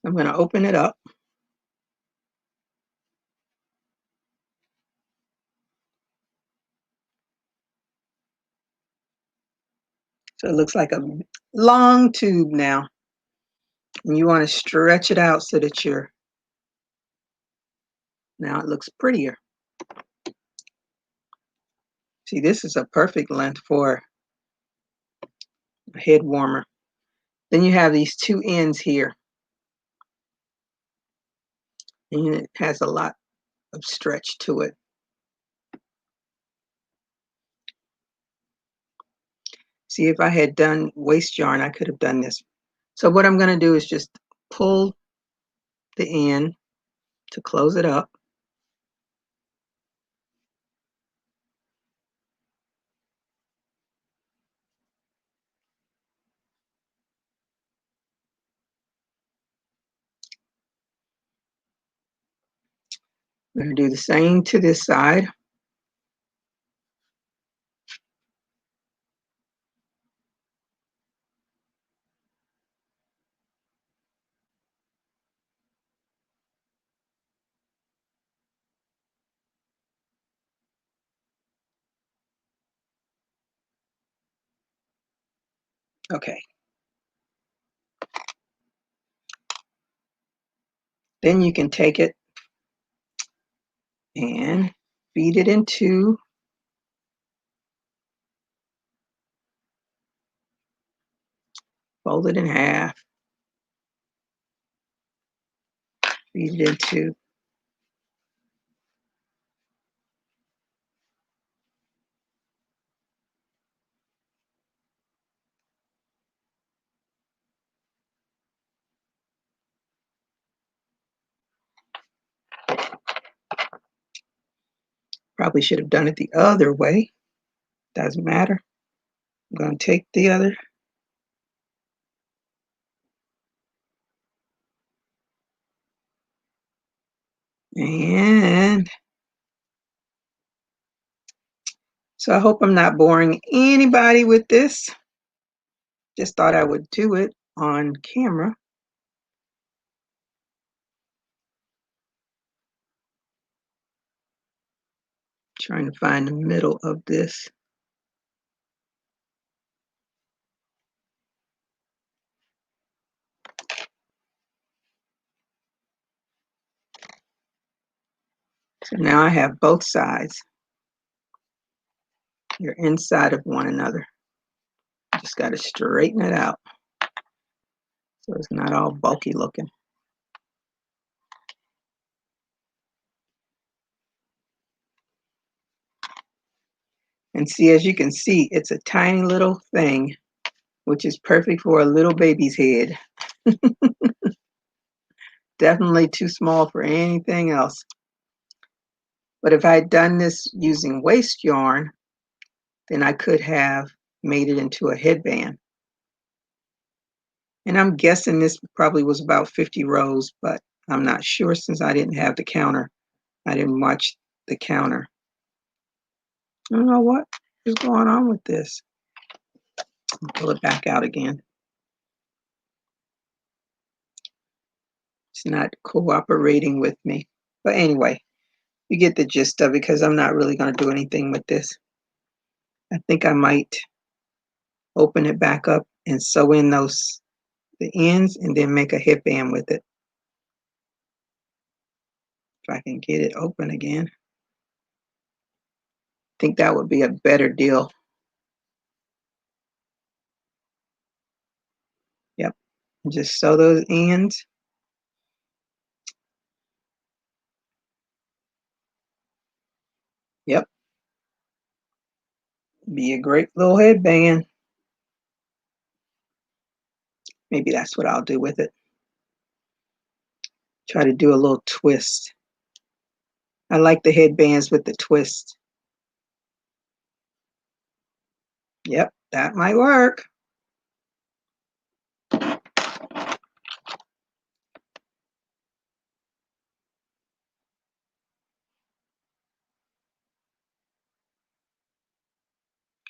I'm going to open it up. So it looks like a long tube now. And you want to stretch it out so that now it looks prettier. See, this is a perfect length for a head warmer. Then you have these 2 ends here. And it has a lot of stretch to it. See, if I had done waste yarn, I could have done this. So what I'm going to do is just pull the end to close it up. I'm going to do the same to this side. Okay. Then you can take it and feed it into fold it in half, feed it into probably should have done it the other way. Doesn't matter. I'm going to take the other and so I hope I'm not boring anybody with this. Just thought I would do it on camera. Trying to find the middle of this. So now I have both sides. They're inside of one another. Just got to straighten it out so it's not all bulky looking. And see, as you can see, it's a tiny little thing, which is perfect for a little baby's head. Definitely too small for anything else. But if I had done this using waste yarn, then I could have made it into a headband. And I'm guessing this probably was about 50 rows, but I'm not sure since I didn't have the counter. I didn't watch the counter. I don't know what is going on with this. I'll pull it back out again. It's not cooperating with me. But anyway, you get the gist of it because I'm not really going to do anything with this. I think I might open it back up and sew in the ends and then make a headband with it. If I can get it open again. I think that would be a better deal. Yep. Just sew those ends. Yep. Be a great little headband. Maybe that's what I'll do with it. Try to do a little twist. I like the headbands with the twist. Yep, that might work.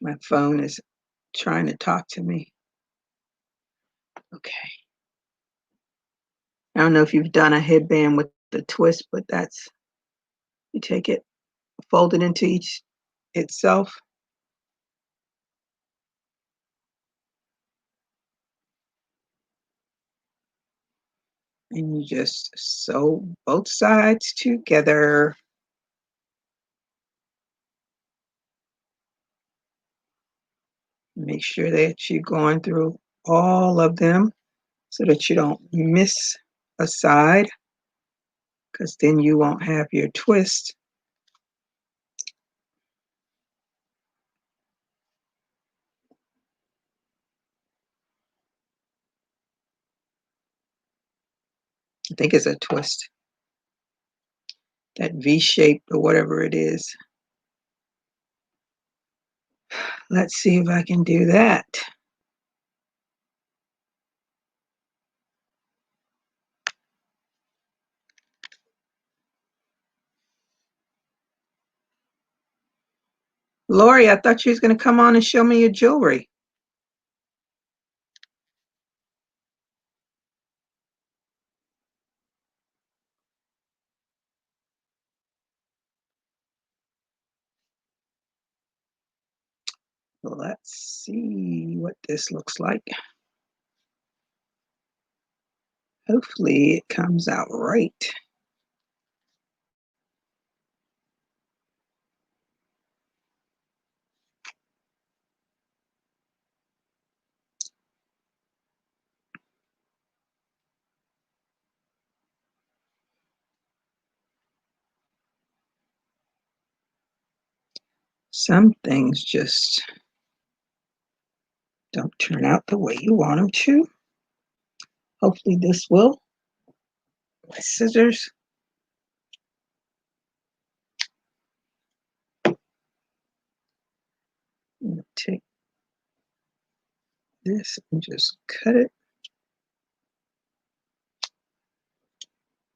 My phone is trying to talk to me. Okay. I don't know if you've done a headband with the twist, but that's, you take it, fold it into each itself. And you just sew both sides together. Make sure that you're going through all of them so that you don't miss a side, because then you won't have your twist. I think it's a twist. That V shape or whatever it is. Let's see if I can do that. Lori, I thought you was going to come on and show me your jewelry. Let's see what this looks like. Hopefully it comes out right. Some things just don't turn out the way you want them to. Hopefully this will. My scissors. I'm going to take this and just cut it.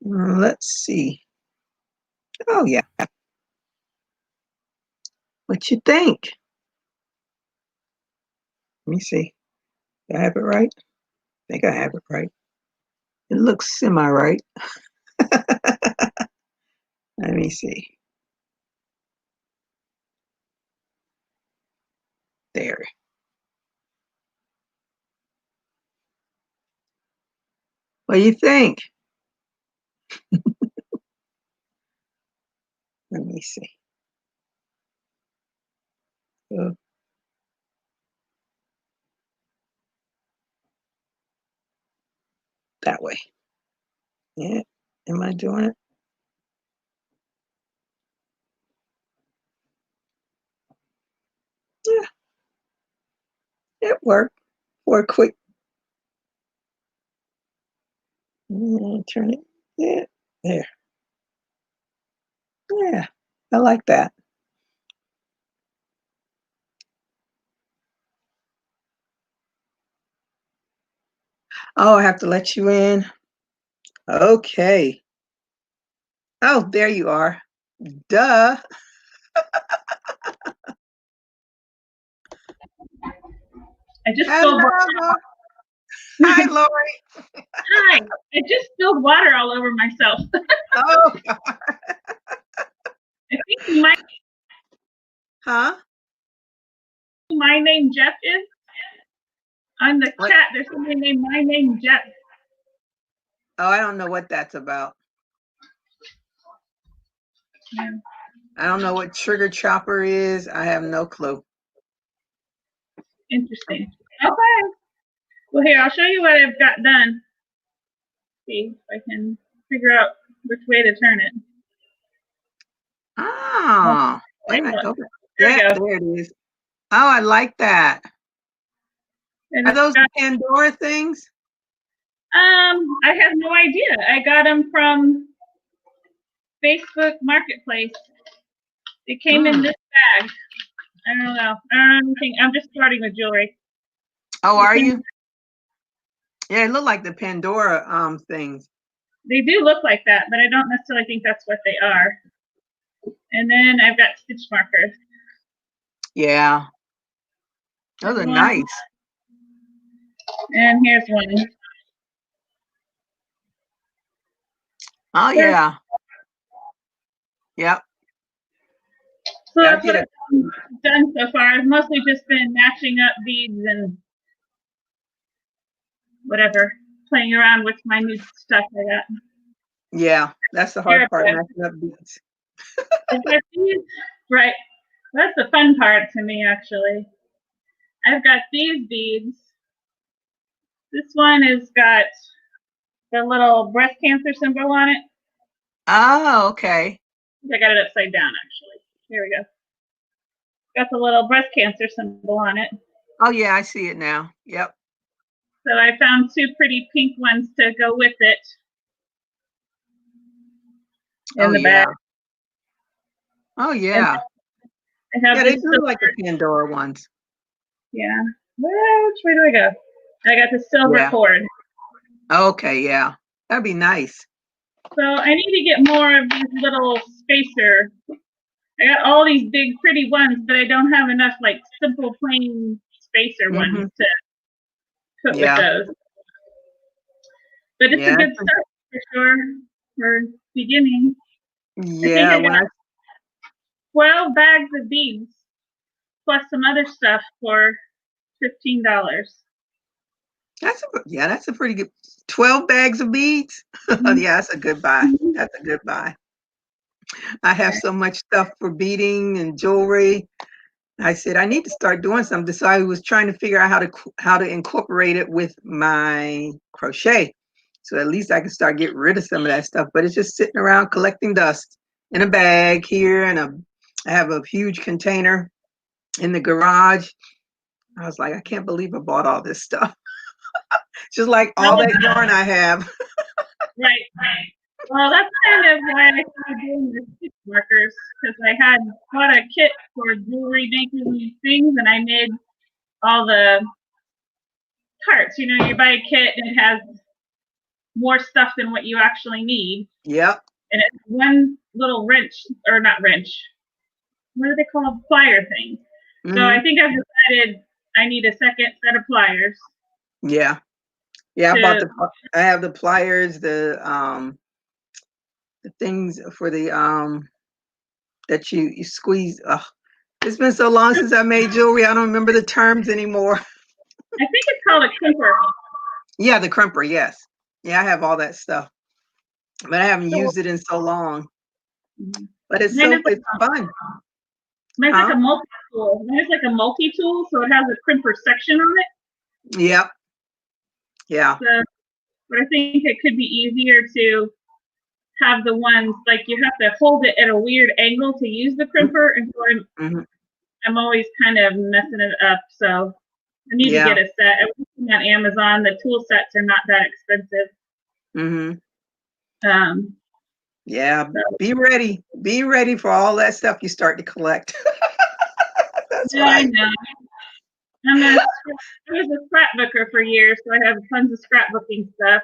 Let's see. Oh, yeah. What you think? Let me see. Did I have it right? I think I have it right. It looks semi-right. Let me see. There. What do you think? Let me see. Oh, that way. Yeah. Am I doing it? Yeah. It worked for a quick. Turn it. Yeah. There. Yeah. I like that. Oh, I have to let you in. Okay. Oh, there you are. Duh. I just spilled water. Hello. Hi, Lori. Hi. I just spilled water all over myself. Oh, I think huh? my name Jeff is. On the What? chat, there's somebody named my name Jeff. Oh, I don't know what that's about. Yeah. I don't know what trigger chopper is. I have no clue. Interesting. Okay. Well, here, I'll show you what I've got done. See if I can figure out which way to turn it. Ah, wait a minute. There Yeah, we go. there it is. Oh, I like that. And Are those got, Pandora things? I have no idea. I got them from Facebook Marketplace. It came in this bag. I don't know. I don't think I'm just starting with jewelry. Oh, are you? Yeah, it looked like the Pandora things. They do look like that, but I don't necessarily think that's what they are. And then I've got stitch markers. Yeah. Those are nice. And here's one. Oh, yeah. Yep. So that's what I've done so far. I've mostly just been matching up beads and whatever, playing around with my new stuff I got. Yeah, that's the hard part, matching up beads. Right. That's the fun part to me, actually. I've got these beads. This one has got the little breast cancer symbol on it. Oh, okay. I got it upside down, actually. Here we go. Got the little breast cancer symbol on it. Oh, yeah, I see it now. Yep. So I found two pretty pink ones to go with it in the bag. Oh, yeah. Yeah, they do like the Pandora ones. Yeah. Well, which way do I go? I got the silver cord. Okay, yeah. That'd be nice. So I need to get more of this little spacer. I got all these big pretty ones, but I don't have enough like simple plain spacer ones to put with those. But it's a good start for sure for beginning. Yeah, I think I got 12 bags of beads plus some other stuff for $15. That's a pretty good 12 bags of beads. Yeah, that's a good buy. That's a good buy. I have so much stuff for beading and jewelry. I said I need to start doing something. So I was trying to figure out how to incorporate it with my crochet. So at least I can start getting rid of some of that stuff. But it's just sitting around collecting dust in a bag here, and I have a huge container in the garage. I was like, I can't believe I bought all this stuff. Just like all that yarn I have. Right. Well, that's kind of why I started doing the stitch markers, because I had bought a kit for jewelry making things, and I made all the parts. You know, you buy a kit and it has more stuff than what you actually need. Yep. And it's one little wrench, or not wrench. What are they called? Plier thing. So I think I've decided I need a second set of pliers. Yeah. Yeah, I have the pliers, the things for the that you squeeze. It's been so long since I made jewelry. I don't remember the terms anymore. I think it's called a crimper. Yeah, the crimper. Yes. Yeah, I have all that stuff, but I haven't used it in so long. But it's fun. Mine's like a multi-tool. Mine's like a multi-tool, so it has a crimper section on it. Yep. Yeah. So, but I think it could be easier to have the ones, like you have to hold it at a weird angle to use the crimper, and so I'm always kind of messing it up. So I need to get a set. I was looking on Amazon. The tool sets are not that expensive. Yeah, so. Be ready for all that stuff you start to collect. That's right. I know. I was a scrapbooker for years, so I have tons of scrapbooking stuff.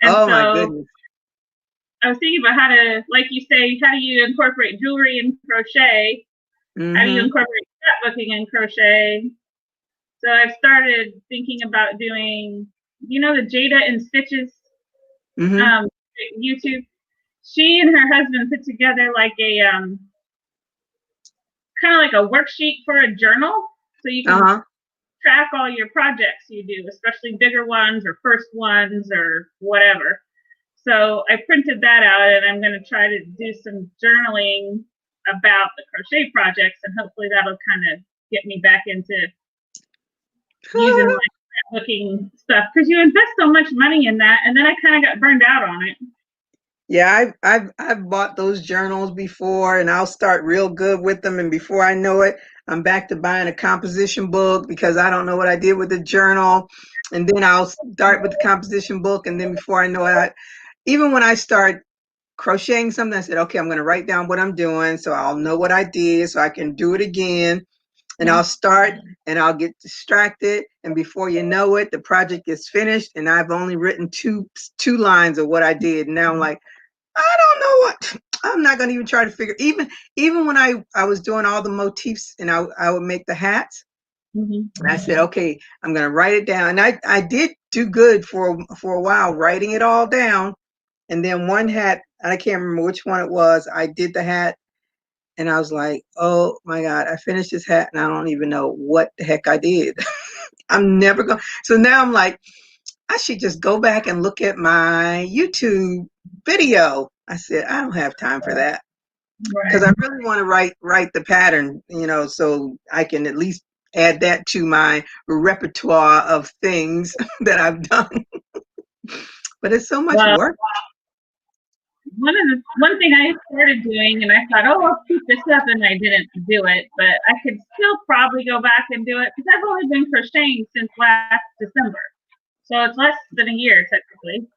And Oh so my goodness. I was thinking about how to, like you say, how do you incorporate jewelry and crochet? How do you Mm-hmm. incorporate scrapbooking and crochet? So I've started thinking about doing, you know, the Jada and Stitches Mm-hmm. YouTube. She and her husband put together like a kind of like a worksheet for a journal, so you can Uh-huh. track all your projects you do, especially bigger ones or first ones or whatever. So I printed that out, and I'm going to try to do some journaling about the crochet projects, and hopefully that'll kind of get me back into using my looking stuff, because you invest so much money in that, and then I kind of got burned out on it. Yeah, I've bought those journals before, and I'll start real good with them, and before I know it, I'm back to buying a composition book because I don't know what I did with the journal, and then I'll start with the composition book, and then before I know it, even when I start crocheting something, I said, okay, I'm going to write down what I'm doing so I'll know what I did so I can do it again. And I'll start and I'll get distracted. And before you know it, the project is finished. And I've only written two lines of what I did. And now I'm like, I don't know what. I'm not going to even try to figure. Even when I was doing all the motifs and I would make the hats. Mm-hmm. And I said, okay, I'm going to write it down. And I did do good for a while writing it all down. And then one hat, and I can't remember which one it was. I did the hat. And I was like, oh my God, I finished this hat and I don't even know what the heck I did. I'm never going. So now I'm like, I should just go back and look at my YouTube video. I said, I don't have time for that because I really want to write the pattern, so I can at least add that to my repertoire of things that I've done. But it's so much work. One thing I started doing, and I thought, oh, I'll keep this up, and I didn't do it, but I could still probably go back and do it because I've only been crocheting since last December, so it's less than a year technically.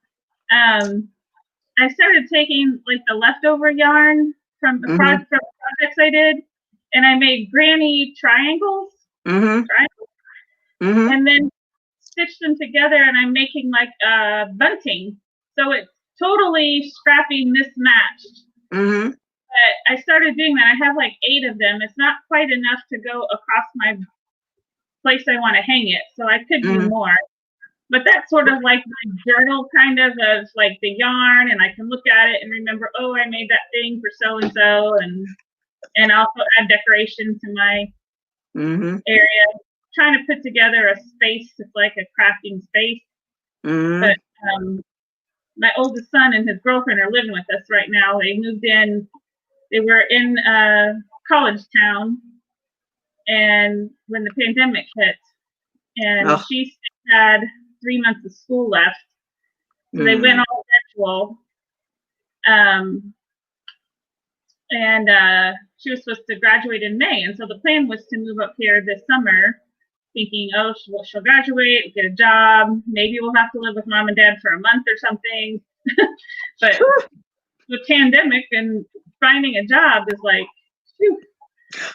I started taking like the leftover yarn from the projects I did, and I made granny triangles, and then stitched them together, and I'm making like bunting, so it's totally scrappy mismatched. But I started doing that. I have like 8 of them. It's not quite enough to go across my place I want to hang it, so I could do more. But that's sort of like my journal kind of like the yarn, and I can look at it and remember, oh, I made that thing for so and so, and also add decoration to my area. Trying to put together a space that's like a crafting space. But my oldest son and his girlfriend are living with us right now. They moved in. They were in college town, and when the pandemic hit, and she had 3 months of school left, so they went all virtual. And she was supposed to graduate in May, and so the plan was to move up here this summer, thinking, oh, she'll graduate, get a job, maybe we'll have to live with mom and dad for a month or something. But the pandemic and finding a job is like, whew.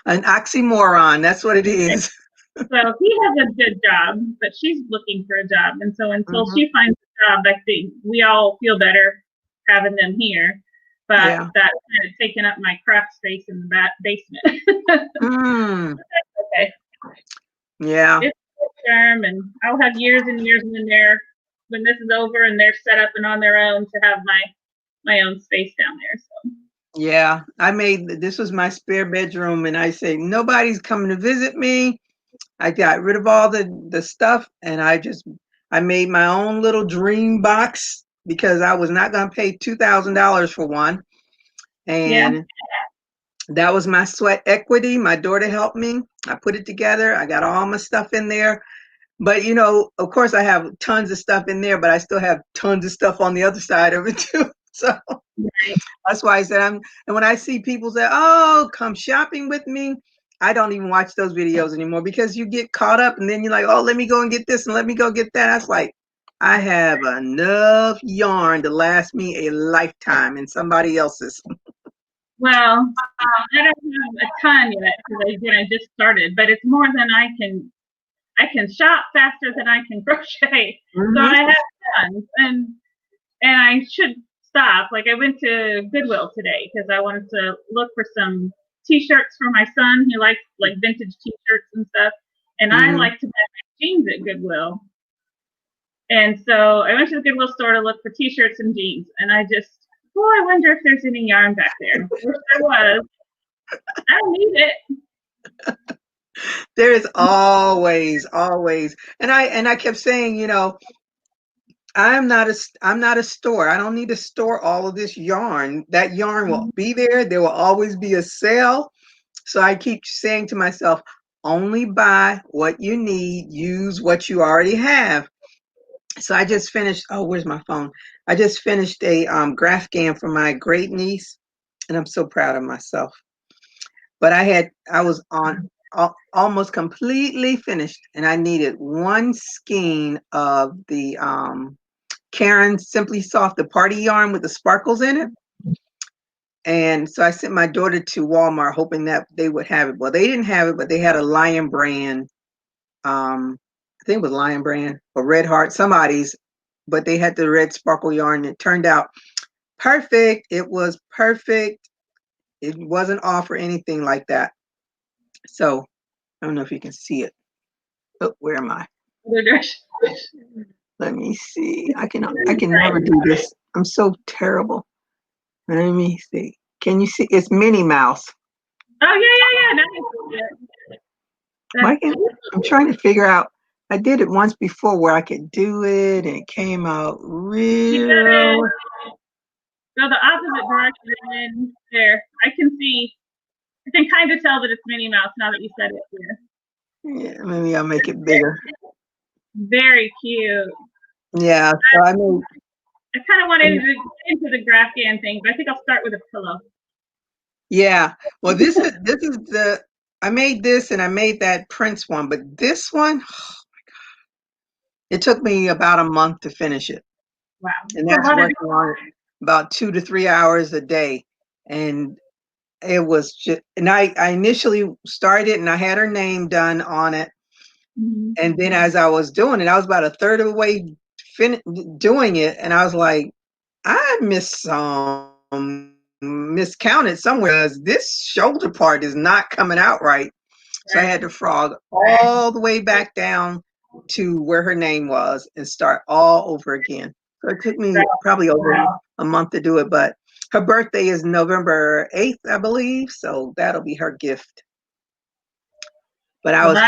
An oxymoron. That's what it is. So he has a good job, but she's looking for a job. And so until she finds a job, I think we all feel better having them here. But that's kind of taking up my craft space in the basement. Okay. Yeah. It's short term, and I'll have years and years when this is over and they're set up and on their own to have my own space down there. So. Yeah, this was my spare bedroom, and I say nobody's coming to visit me. I got rid of all the stuff, and I made my own little dream box because I was not going to pay $2,000 for one. And that was my sweat equity. My daughter helped me. I put it together. I got all my stuff in there. But, of course, I have tons of stuff in there, but I still have tons of stuff on the other side of it, too. So that's why I said and when I see people say, oh, come shopping with me, I don't even watch those videos anymore because you get caught up and then you're like, oh, let me go and get this and let me go get that. That's like, I have enough yarn to last me a lifetime in somebody else's. Well, I don't have a ton yet because I just started, but it's more than I can shop faster than I can crochet. So I have tons, and and I should stop. Like I went to Goodwill today because I wanted to look for some T-shirts for my son. He likes like vintage T-shirts and stuff, and I like to buy my jeans at Goodwill. And so I went to the Goodwill store to look for T-shirts and jeans, and I wonder if there's any yarn back there. Wish there was. I don't need it. There is always, and I kept saying, you know, I'm not a store. I don't need to store all of this yarn. That yarn will be there. There will always be a sale. So I keep saying to myself, only buy what you need, use what you already have. So I just finished, oh, where's my phone? I just finished a Grafghan for my great niece, and I'm so proud of myself. But I was on almost completely finished, and I needed one skein of the Karen Simply Soft, the party yarn with the sparkles in it. And so I sent my daughter to Walmart hoping that they would have it. Well, they didn't have it, but they had a Lion Brand. I think it was Lion Brand or Red Heart, somebody's, but they had the red sparkle yarn. It turned out perfect. It was perfect. It wasn't off or anything like that. So I don't know if you can see it. Oh, where am I? Let me see. I can never do this. I'm so terrible. Let me see. Can you see? It's Minnie Mouse. Oh yeah. I'm trying to figure out. I did it once before where I could do it and it came out real. Go the opposite direction there. I can kind of tell that it's Minnie Mouse now that you said it here. Yeah, maybe I'll make it bigger. Very cute. Yeah, so I kind of wanted to get into the Grafghan thing, but I think I'll start with a pillow. Yeah. Well, this is the I made this and I made that Prince one, but this one, oh my God. It took me about a month to finish it. Wow. And that's working on it about 2 to 3 hours a day. And it was just, and I initially started and I had her name done on it. And then as I was doing it, I was about a third of the way doing it. And I was like, I miscounted somewhere. This shoulder part is not coming out right. So I had to frog all the way back down to where her name was and start all over again. So it took me probably over a month to do it, but her birthday is November 8th, I believe. So that'll be her gift. But I was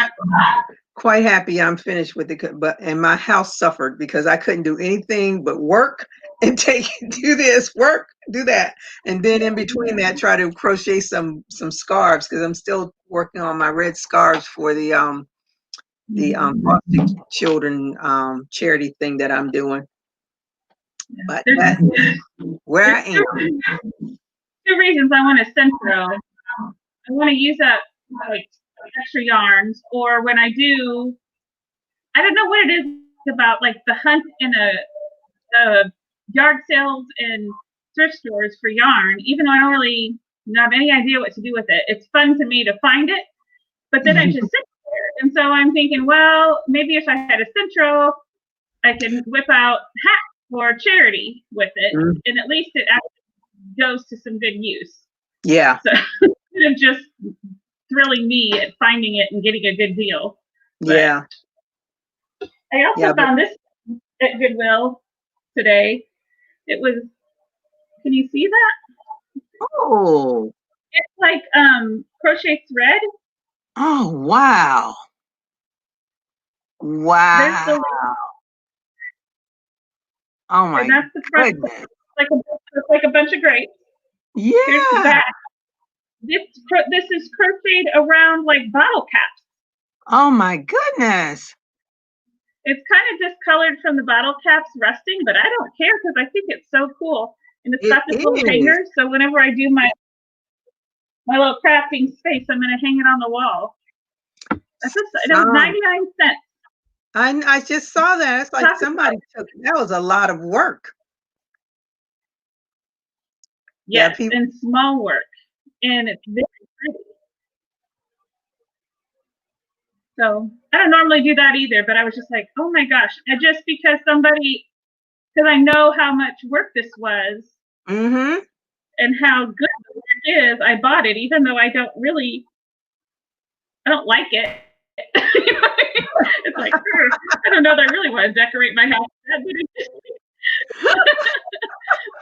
quite happy I'm finished with it, and my house suffered because I couldn't do anything but work and do this, work, do that. And then in between that, try to crochet some scarves because I'm still working on my red scarves for the foster children charity thing that I'm doing. But that's where I am. 2 reasons I want a Sentro. I want to use up like extra yarns, or when I do, I don't know what it is about like the hunt in a yard sales and thrift stores for yarn, even though I don't really have any idea what to do with it. It's fun to me to find it, but then I just sit there. And so I'm thinking, well, maybe if I had a Sentro, I can whip out hats for charity with it, and at least it actually goes to some good use. Yeah. So instead of just thrilling me at finding it and getting a good deal. But yeah. I also found this at Goodwill today. It was, can you see that? Oh. It's like crochet thread. Oh, wow. Wow. Oh my and that's the front. goodness. It's like a bunch of grapes. Yeah. Here's the back. This is crocheted around like bottle caps. Oh my goodness. It's kind of discolored from the bottle caps rusting, but I don't care because I think it's so cool. And it's got this little hanger, so whenever I do my little crafting space, I'm going to hang it on the wall. That's it was 99 cents. I just saw that. It's like somebody took, that was a lot of work. Yes, yeah, and small work. And it's very pretty. So I don't normally do that either, but I was just like, oh my gosh, just because somebody because I know how much work this was Mm-hmm. and how good the work is. I bought it, even though I don't like it. It's like, I don't know that I really want to decorate my house.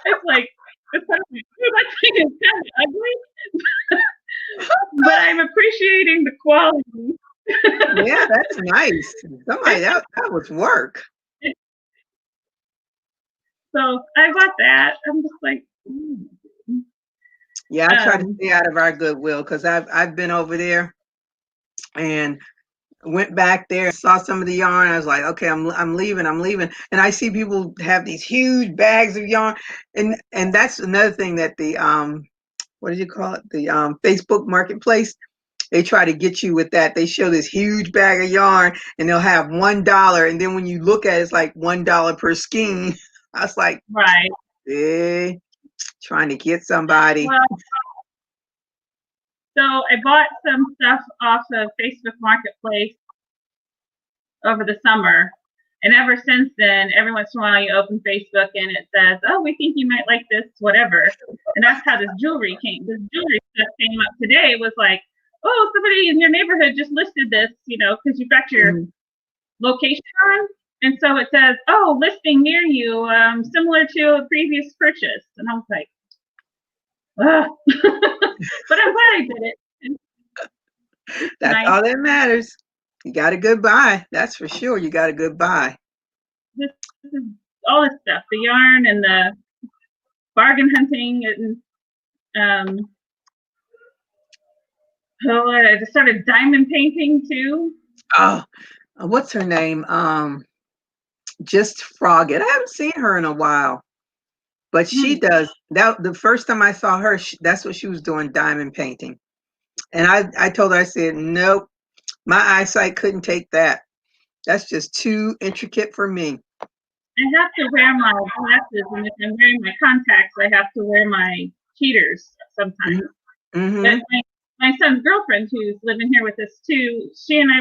It's like, that thing is kind of ugly, but I'm appreciating the quality. Yeah, that's nice. Somebody that was work. So I bought that. I'm just like, Yeah, I try to stay out of our Goodwill because I've been over there and went back there and saw some of the yarn. I was like, okay, I'm leaving, and I see people have these huge bags of yarn, and that's another thing that the what do you call it, the Facebook Marketplace, they try to get you with that. They show this huge bag of yarn and they'll have $1, and then when you look at it, it's like $1 per skein. I was like, right. Trying to get somebody. Well, so I bought some stuff off of Facebook Marketplace over the summer. And ever since then, every once in a while you open Facebook and it says, oh, we think you might like this, whatever. And that's how this jewelry stuff came up today. Was like, oh, somebody in your neighborhood just listed this, because you've got your location on. And so it says, oh, listing near you, similar to a previous purchase. And I was like, ugh. But I'm glad I did it. That's nice. All that matters. You got a good buy. That's for sure. You got a good buy. This is all this stuff, the yarn and the bargain hunting, and I just started diamond painting too. Oh, what's her name? Just Frogget. I haven't seen her in a while, but she does that. The first time I saw her, that's what she was doing, diamond painting. And I told her, I said, nope, my eyesight couldn't take that. That's just too intricate for me. I have to wear my glasses, and if I'm wearing my contacts, I have to wear my cheaters sometimes. Mm-hmm. But my son's girlfriend, who's living here with us too, she and I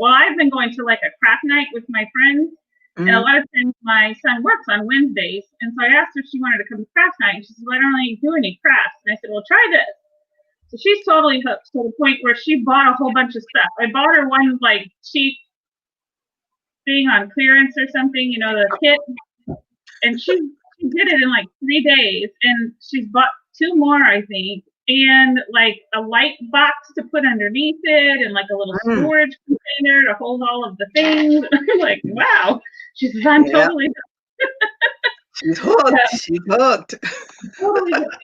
I've been going to like a craft night with my friends. And a lot of times my son works on Wednesdays. And so I asked her if she wanted to come to craft night. And she said, well, I don't really do any crafts. And I said, well, try this. So she's totally hooked to the point where she bought a whole bunch of stuff. I bought her one like cheap thing on clearance or something, the kit. And she did it in like 3 days. And she's bought 2 more, I think. And like a light box to put underneath it, and like a little storage container to hold all of the things. I'm like, wow. She says, I'm totally She's hooked. She's hooked. Totally hooked.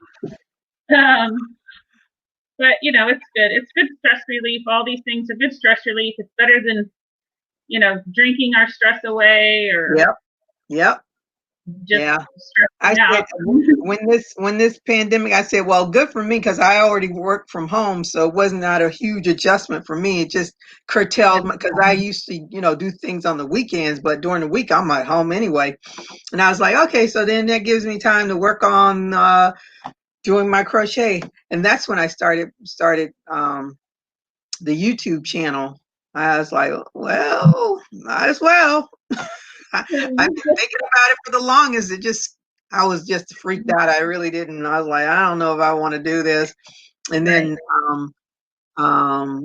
But it's good. It's good stress relief. All these things are good stress relief. It's better than, drinking our stress away or Yep. I said, when this pandemic, I said, well, good for me because I already worked from home, so it was not a huge adjustment for me. It just curtailed because I used to, do things on the weekends, but during the week I'm at home anyway. And I was like, okay, so then that gives me time to work on doing my crochet, and that's when I started the YouTube channel. I was like, well, might as well. I've been thinking about it for the longest. I was just freaked out. I really didn't. I was like, I don't know if I want to do this. And then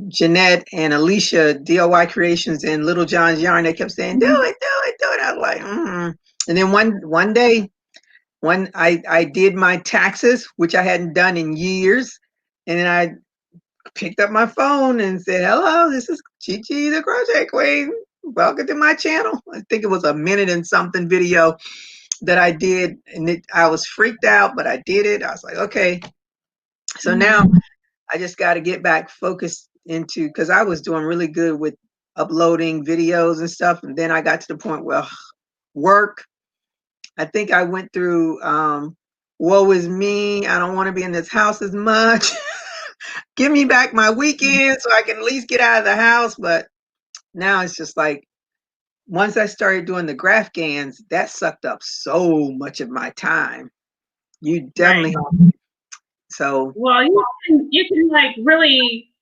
Jeanette and Alicia, DIY Creations and Little John's Yarn, they kept saying, do it. I was like, And then one day, when I did my taxes, which I hadn't done in years, and then I picked up my phone and said, hello, this is GG the Crochet Queen. Welcome to my channel. I think it was a minute and something video that I did, and I was freaked out, but I did it. I was like, okay. So now I just got to get back focused into, because I was doing really good with uploading videos and stuff, and then I got to the point where work. I think I went through woe is me. I don't want to be in this house as much. Give me back my weekend so I can at least get out of the house. But now it's just like, once I started doing the Graphgans, that sucked up so much of my time. You definitely well, you can like really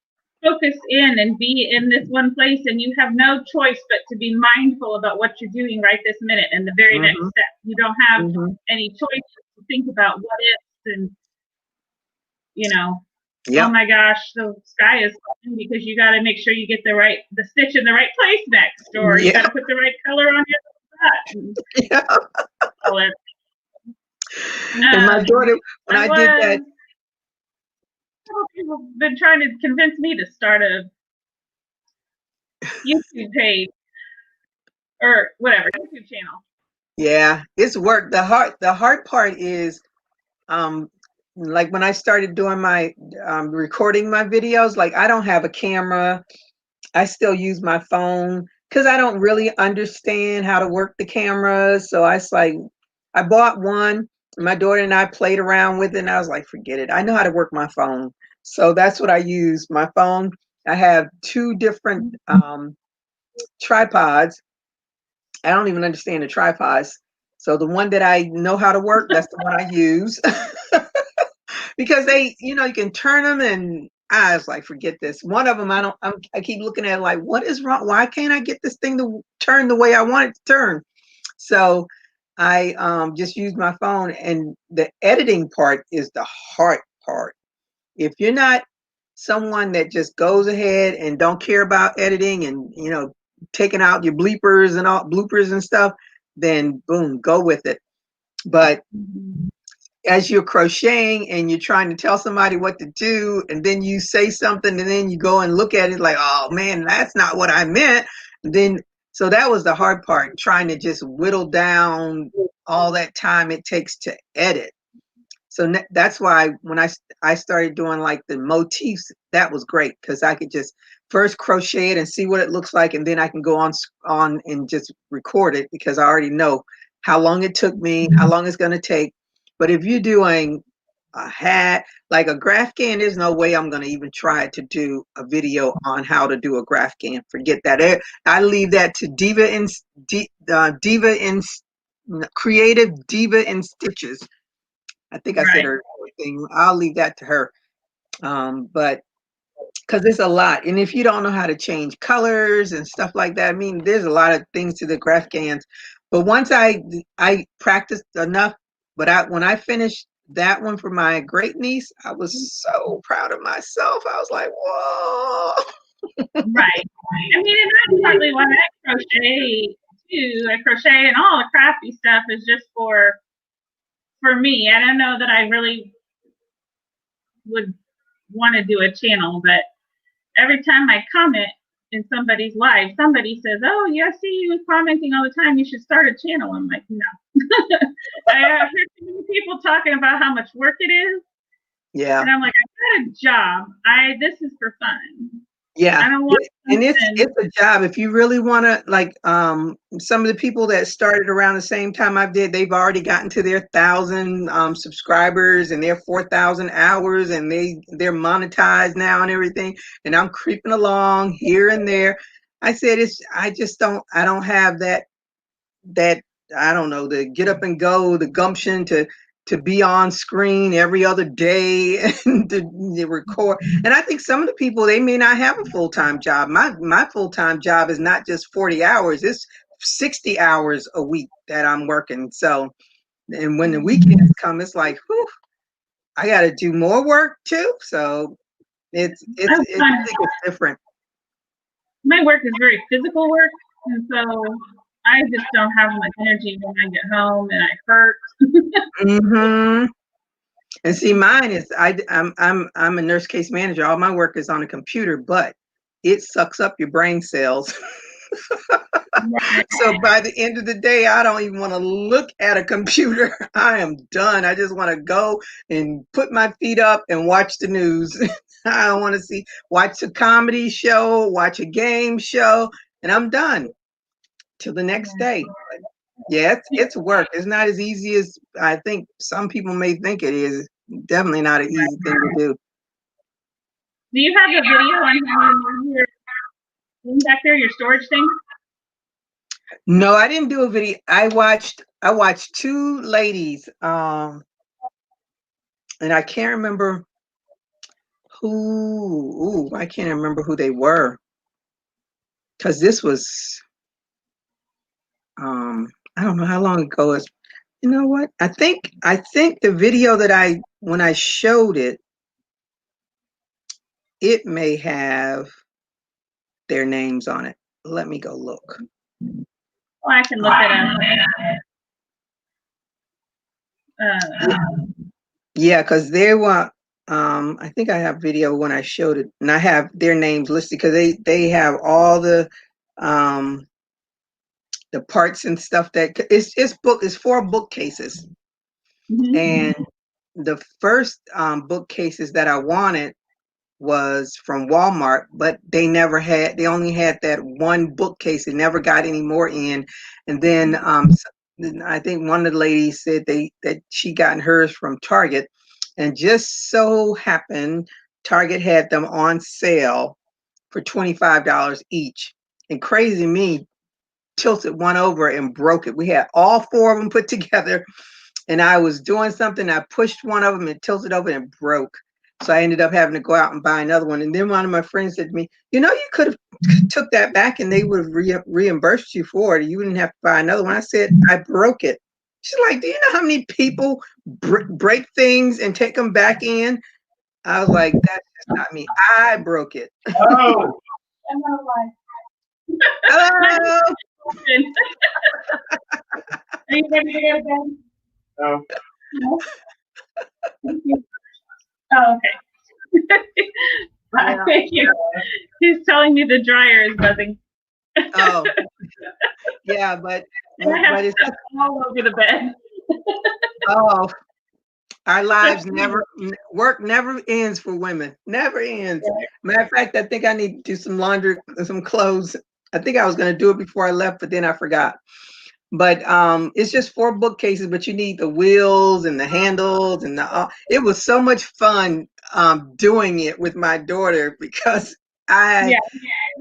focus in and be in this one place, and you have no choice but to be mindful about what you're doing right this minute and the very next step. You don't have any choice to think about what ifs and, you know, oh my gosh, the sky is falling, because you got to make sure you get the stitch in the right place next, or you got to put the right color on your spot. And my daughter, when I did that, people have been trying to convince me to start a YouTube page or whatever, YouTube channel. Yeah, it's work. The hard part is, like when I started doing my recording my videos, like I don't have a camera. I still use my phone because I don't really understand how to work the camera. So I bought one. My daughter and I played around with it, and I was like, forget it. I know how to work my phone. So that's what I use. My phone. I have 2 different tripods. I don't even understand the tripods. So the one that I know how to work, that's the one I use. Because they, you can turn them, and I was like, forget this. One of them, I keep looking at it like, what is wrong? Why can't I get this thing to turn the way I want it to turn? So I just use my phone, and the editing part is the hard part. If you're not someone that just goes ahead and don't care about editing and, taking out your bloopers and stuff, then boom, go with it. But as you're crocheting and you're trying to tell somebody what to do, and then you say something, and then you go and look at it like, oh man, that's not what I meant. So that was the hard part, trying to just whittle down all that time it takes to edit. So that's why when I started doing like the motifs, that was great, because I could just first crochet it and see what it looks like, and then I can go on and just record it, because I already know how long it took me, how long it's going to take. But if you're doing a hat, like a Graphcan, there's no way I'm going to even try to do a video on how to do a Graphcan. Forget that. I leave that to Creative Diva in Stitches. I think I said her thing. I'll leave that to her. But because it's a lot. And if you don't know how to change colors and stuff like that, I mean, there's a lot of things to the Graphcans. But once I practiced enough, but when I finished that one for my great niece, I was so proud of myself. I was like, whoa. Right. I mean, and that's partly why I crochet too. I crochet, and all the crafty stuff is just for me. I don't know that I really would want to do a channel, but every time I comment in somebody's live, somebody says, oh, yeah, I see you commenting all the time, you should start a channel. I'm like, no. I heard too many people talking about how much work it is. Yeah. And I'm like, I got a job. This is for fun. Yeah. I don't want and it's a job. If you really want to, like, some of the people that started around the same time I did, they've already gotten to their 1,000 subscribers and their 4,000 hours, and they're monetized now and everything. And I'm creeping along here and there. I said, I don't have that, I don't know, the get up and go, the gumption to be on screen every other day and to record. And I think some of the people, they may not have a full-time job. My full-time job is not just 40 hours, it's 60 hours a week that I'm working. So, and when the weekends come, it's like, whew, I got to do more work too. So I think it's different. My work is very physical work, and so I just don't have much energy when I get home, and I hurt. And see, mine is I'm a nurse case manager. All my work is on a computer, but it sucks up your brain cells. So by the end of the day, I don't even want to look at a computer. I am done. I just want to go and put my feet up and watch the news. I don't want to watch a comedy show, watch a game show, and I'm done till the next day. Yeah, it's work. It's not as easy as I think some people may think it is. Definitely not an easy thing to do. Do you have a video on how you move your back there, your storage thing? No, I didn't do a video. I watched 2 ladies, and I can't remember I can't remember who they were. Because this was, I don't know how long ago it's, you know what? I think the video that when I showed it, it may have their names on it. Let me go look. Oh, I can look it up. Yeah, because they were, I think I have video when I showed it, and I have their names listed because they have all the parts and stuff that it's 4 bookcases. Mhm. And the first bookcases that I wanted was from Walmart, but they only had that one bookcase. It never got any more in. And then I think one of the ladies said that she gotten hers from Target, and just so happened Target had them on sale for $25 each. And crazy me tilted one over and broke it. We had all 4 of them put together, and I was doing something. I pushed one of them and tilted over and broke. So I ended up having to go out and buy another one. And then one of my friends said to me, you could have took that back and they would have reimbursed you for it. You wouldn't have to buy another one. I said, I broke it. She's like, do you know how many people break things and take them back in? I was like, that's just not me. I broke it. Oh, I'm not lying. Hello. Are you ready to go again? no. No? Oh, okay. Yeah. Thank you. He's telling me the dryer is buzzing. Oh, yeah, but And I have it's stuff all over the bed. our lives work never ends for women. Never ends. Matter of fact, I think I need to do some laundry, some clothes. I think I was going to do it before I left, but then I forgot. But it's just 4 bookcases, but you need the wheels and the handles and it was so much fun doing it with my daughter because I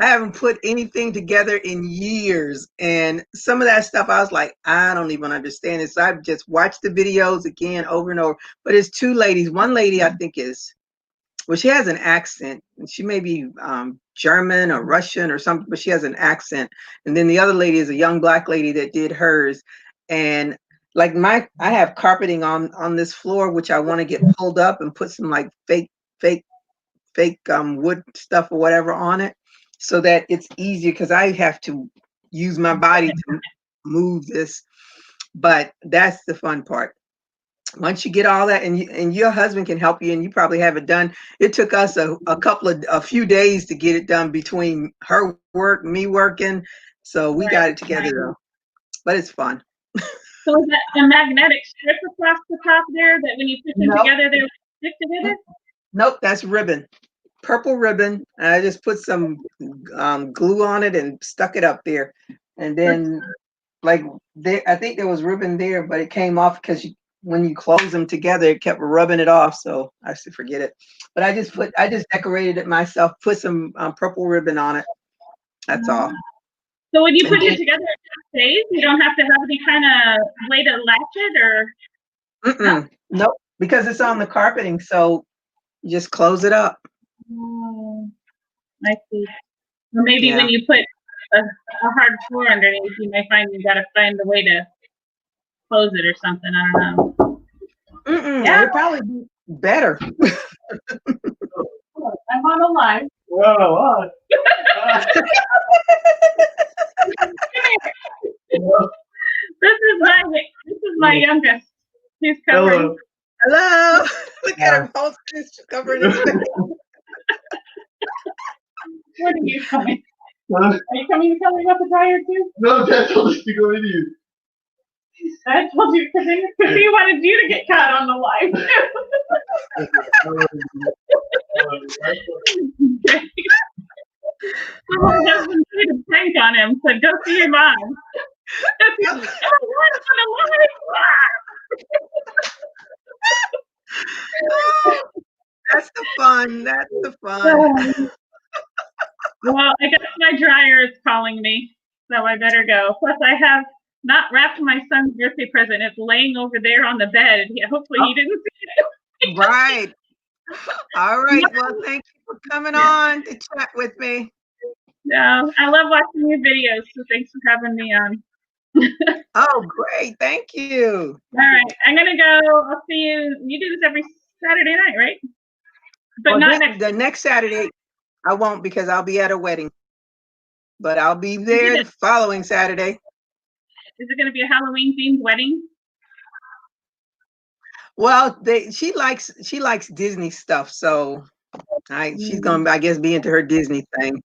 haven't put anything together in years. And some of that stuff I was like, I don't even understand it. So I've just watched the videos again over and over. But it's 2 ladies. One lady I think she has an accent. She may be German or Russian or something, but she has an accent. And then the other lady is a young Black lady that did hers. And like I have carpeting on this floor, which I want to get pulled up and put some like fake wood stuff or whatever on it, so that it's easier because I have to use my body to move this. But that's the fun part. Once you get all that, and your husband can help you, and you probably have it done. It took us a few days to get it done between her work, me working. So we got it together though. But it's fun. So is that a magnetic strip across the top there that when you put them together, they stick together? Nope, that's ribbon. Purple ribbon. And I just put some glue on it and stuck it up there. And then I think there was ribbon there, but it came off because when you close them together, it kept rubbing it off. So I should forget it. But I just decorated it myself, put some purple ribbon on it. That's all. So when you put it together, it stays? You don't have to have any kind of way to latch it or? Nope, because it's on the carpeting. So you just close it up. Oh, I see. Or maybe when you put a hard floor underneath, you may find you got to find a way to close it or something. I don't know. Yeah, it'd probably be better. I'm on a live. Whoa, This is my youngest. He's covering. Hello. Look at her whole face covering his face. When are you coming? Are you coming to tell me about the dryer too? No, Dad told us to go with you. I told you because he wanted you to get caught on the live. So my husband did a prank on him. Said, "Go see your mom." That's the fun. That's the fun. Well, I guess my dryer is calling me, so I better go. Plus, I have not wrapped my son's birthday present. It's laying over there on the bed. Hopefully, he didn't see it. Right. All right. Well, thank you for coming on to chat with me. No, I love watching your videos, so thanks for having me on. Oh, great. Thank you. All right, I'm gonna go. I'll see you. You do this every Saturday night, right? But Well, not next. the next Saturday, I won't because I'll be at a wedding. But I'll be there the following Saturday. Is it gonna be a Halloween themed wedding? Well, she likes Disney stuff, so she's gonna, I guess, be into her Disney thing.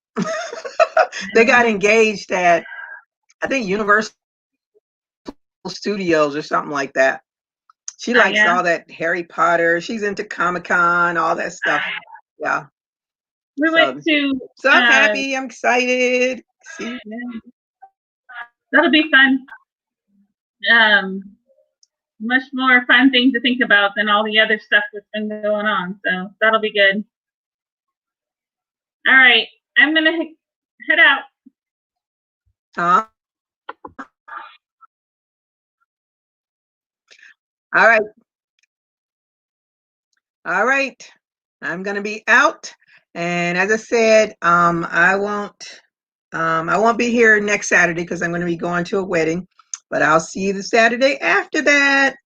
They got engaged at, I think, Universal Studios or something like that. She likes all that Harry Potter. She's into Comic-Con, all that stuff. Yeah. We went to. So I'm happy. I'm excited. See. That'll be fun. Much more fun thing to think about than all the other stuff that's been going on. So that'll be good. All right, I'm gonna head out. All right. All right. I'm gonna be out, and as I said, I won't be here next Saturday because I'm going to be going to a wedding. But I'll see you the Saturday after that,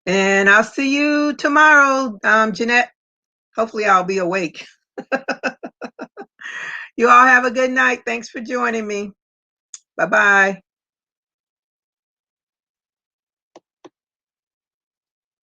and I'll see you tomorrow, Jeanette. Hopefully, I'll be awake. You all have a good night. Thanks for joining me. Bye-bye.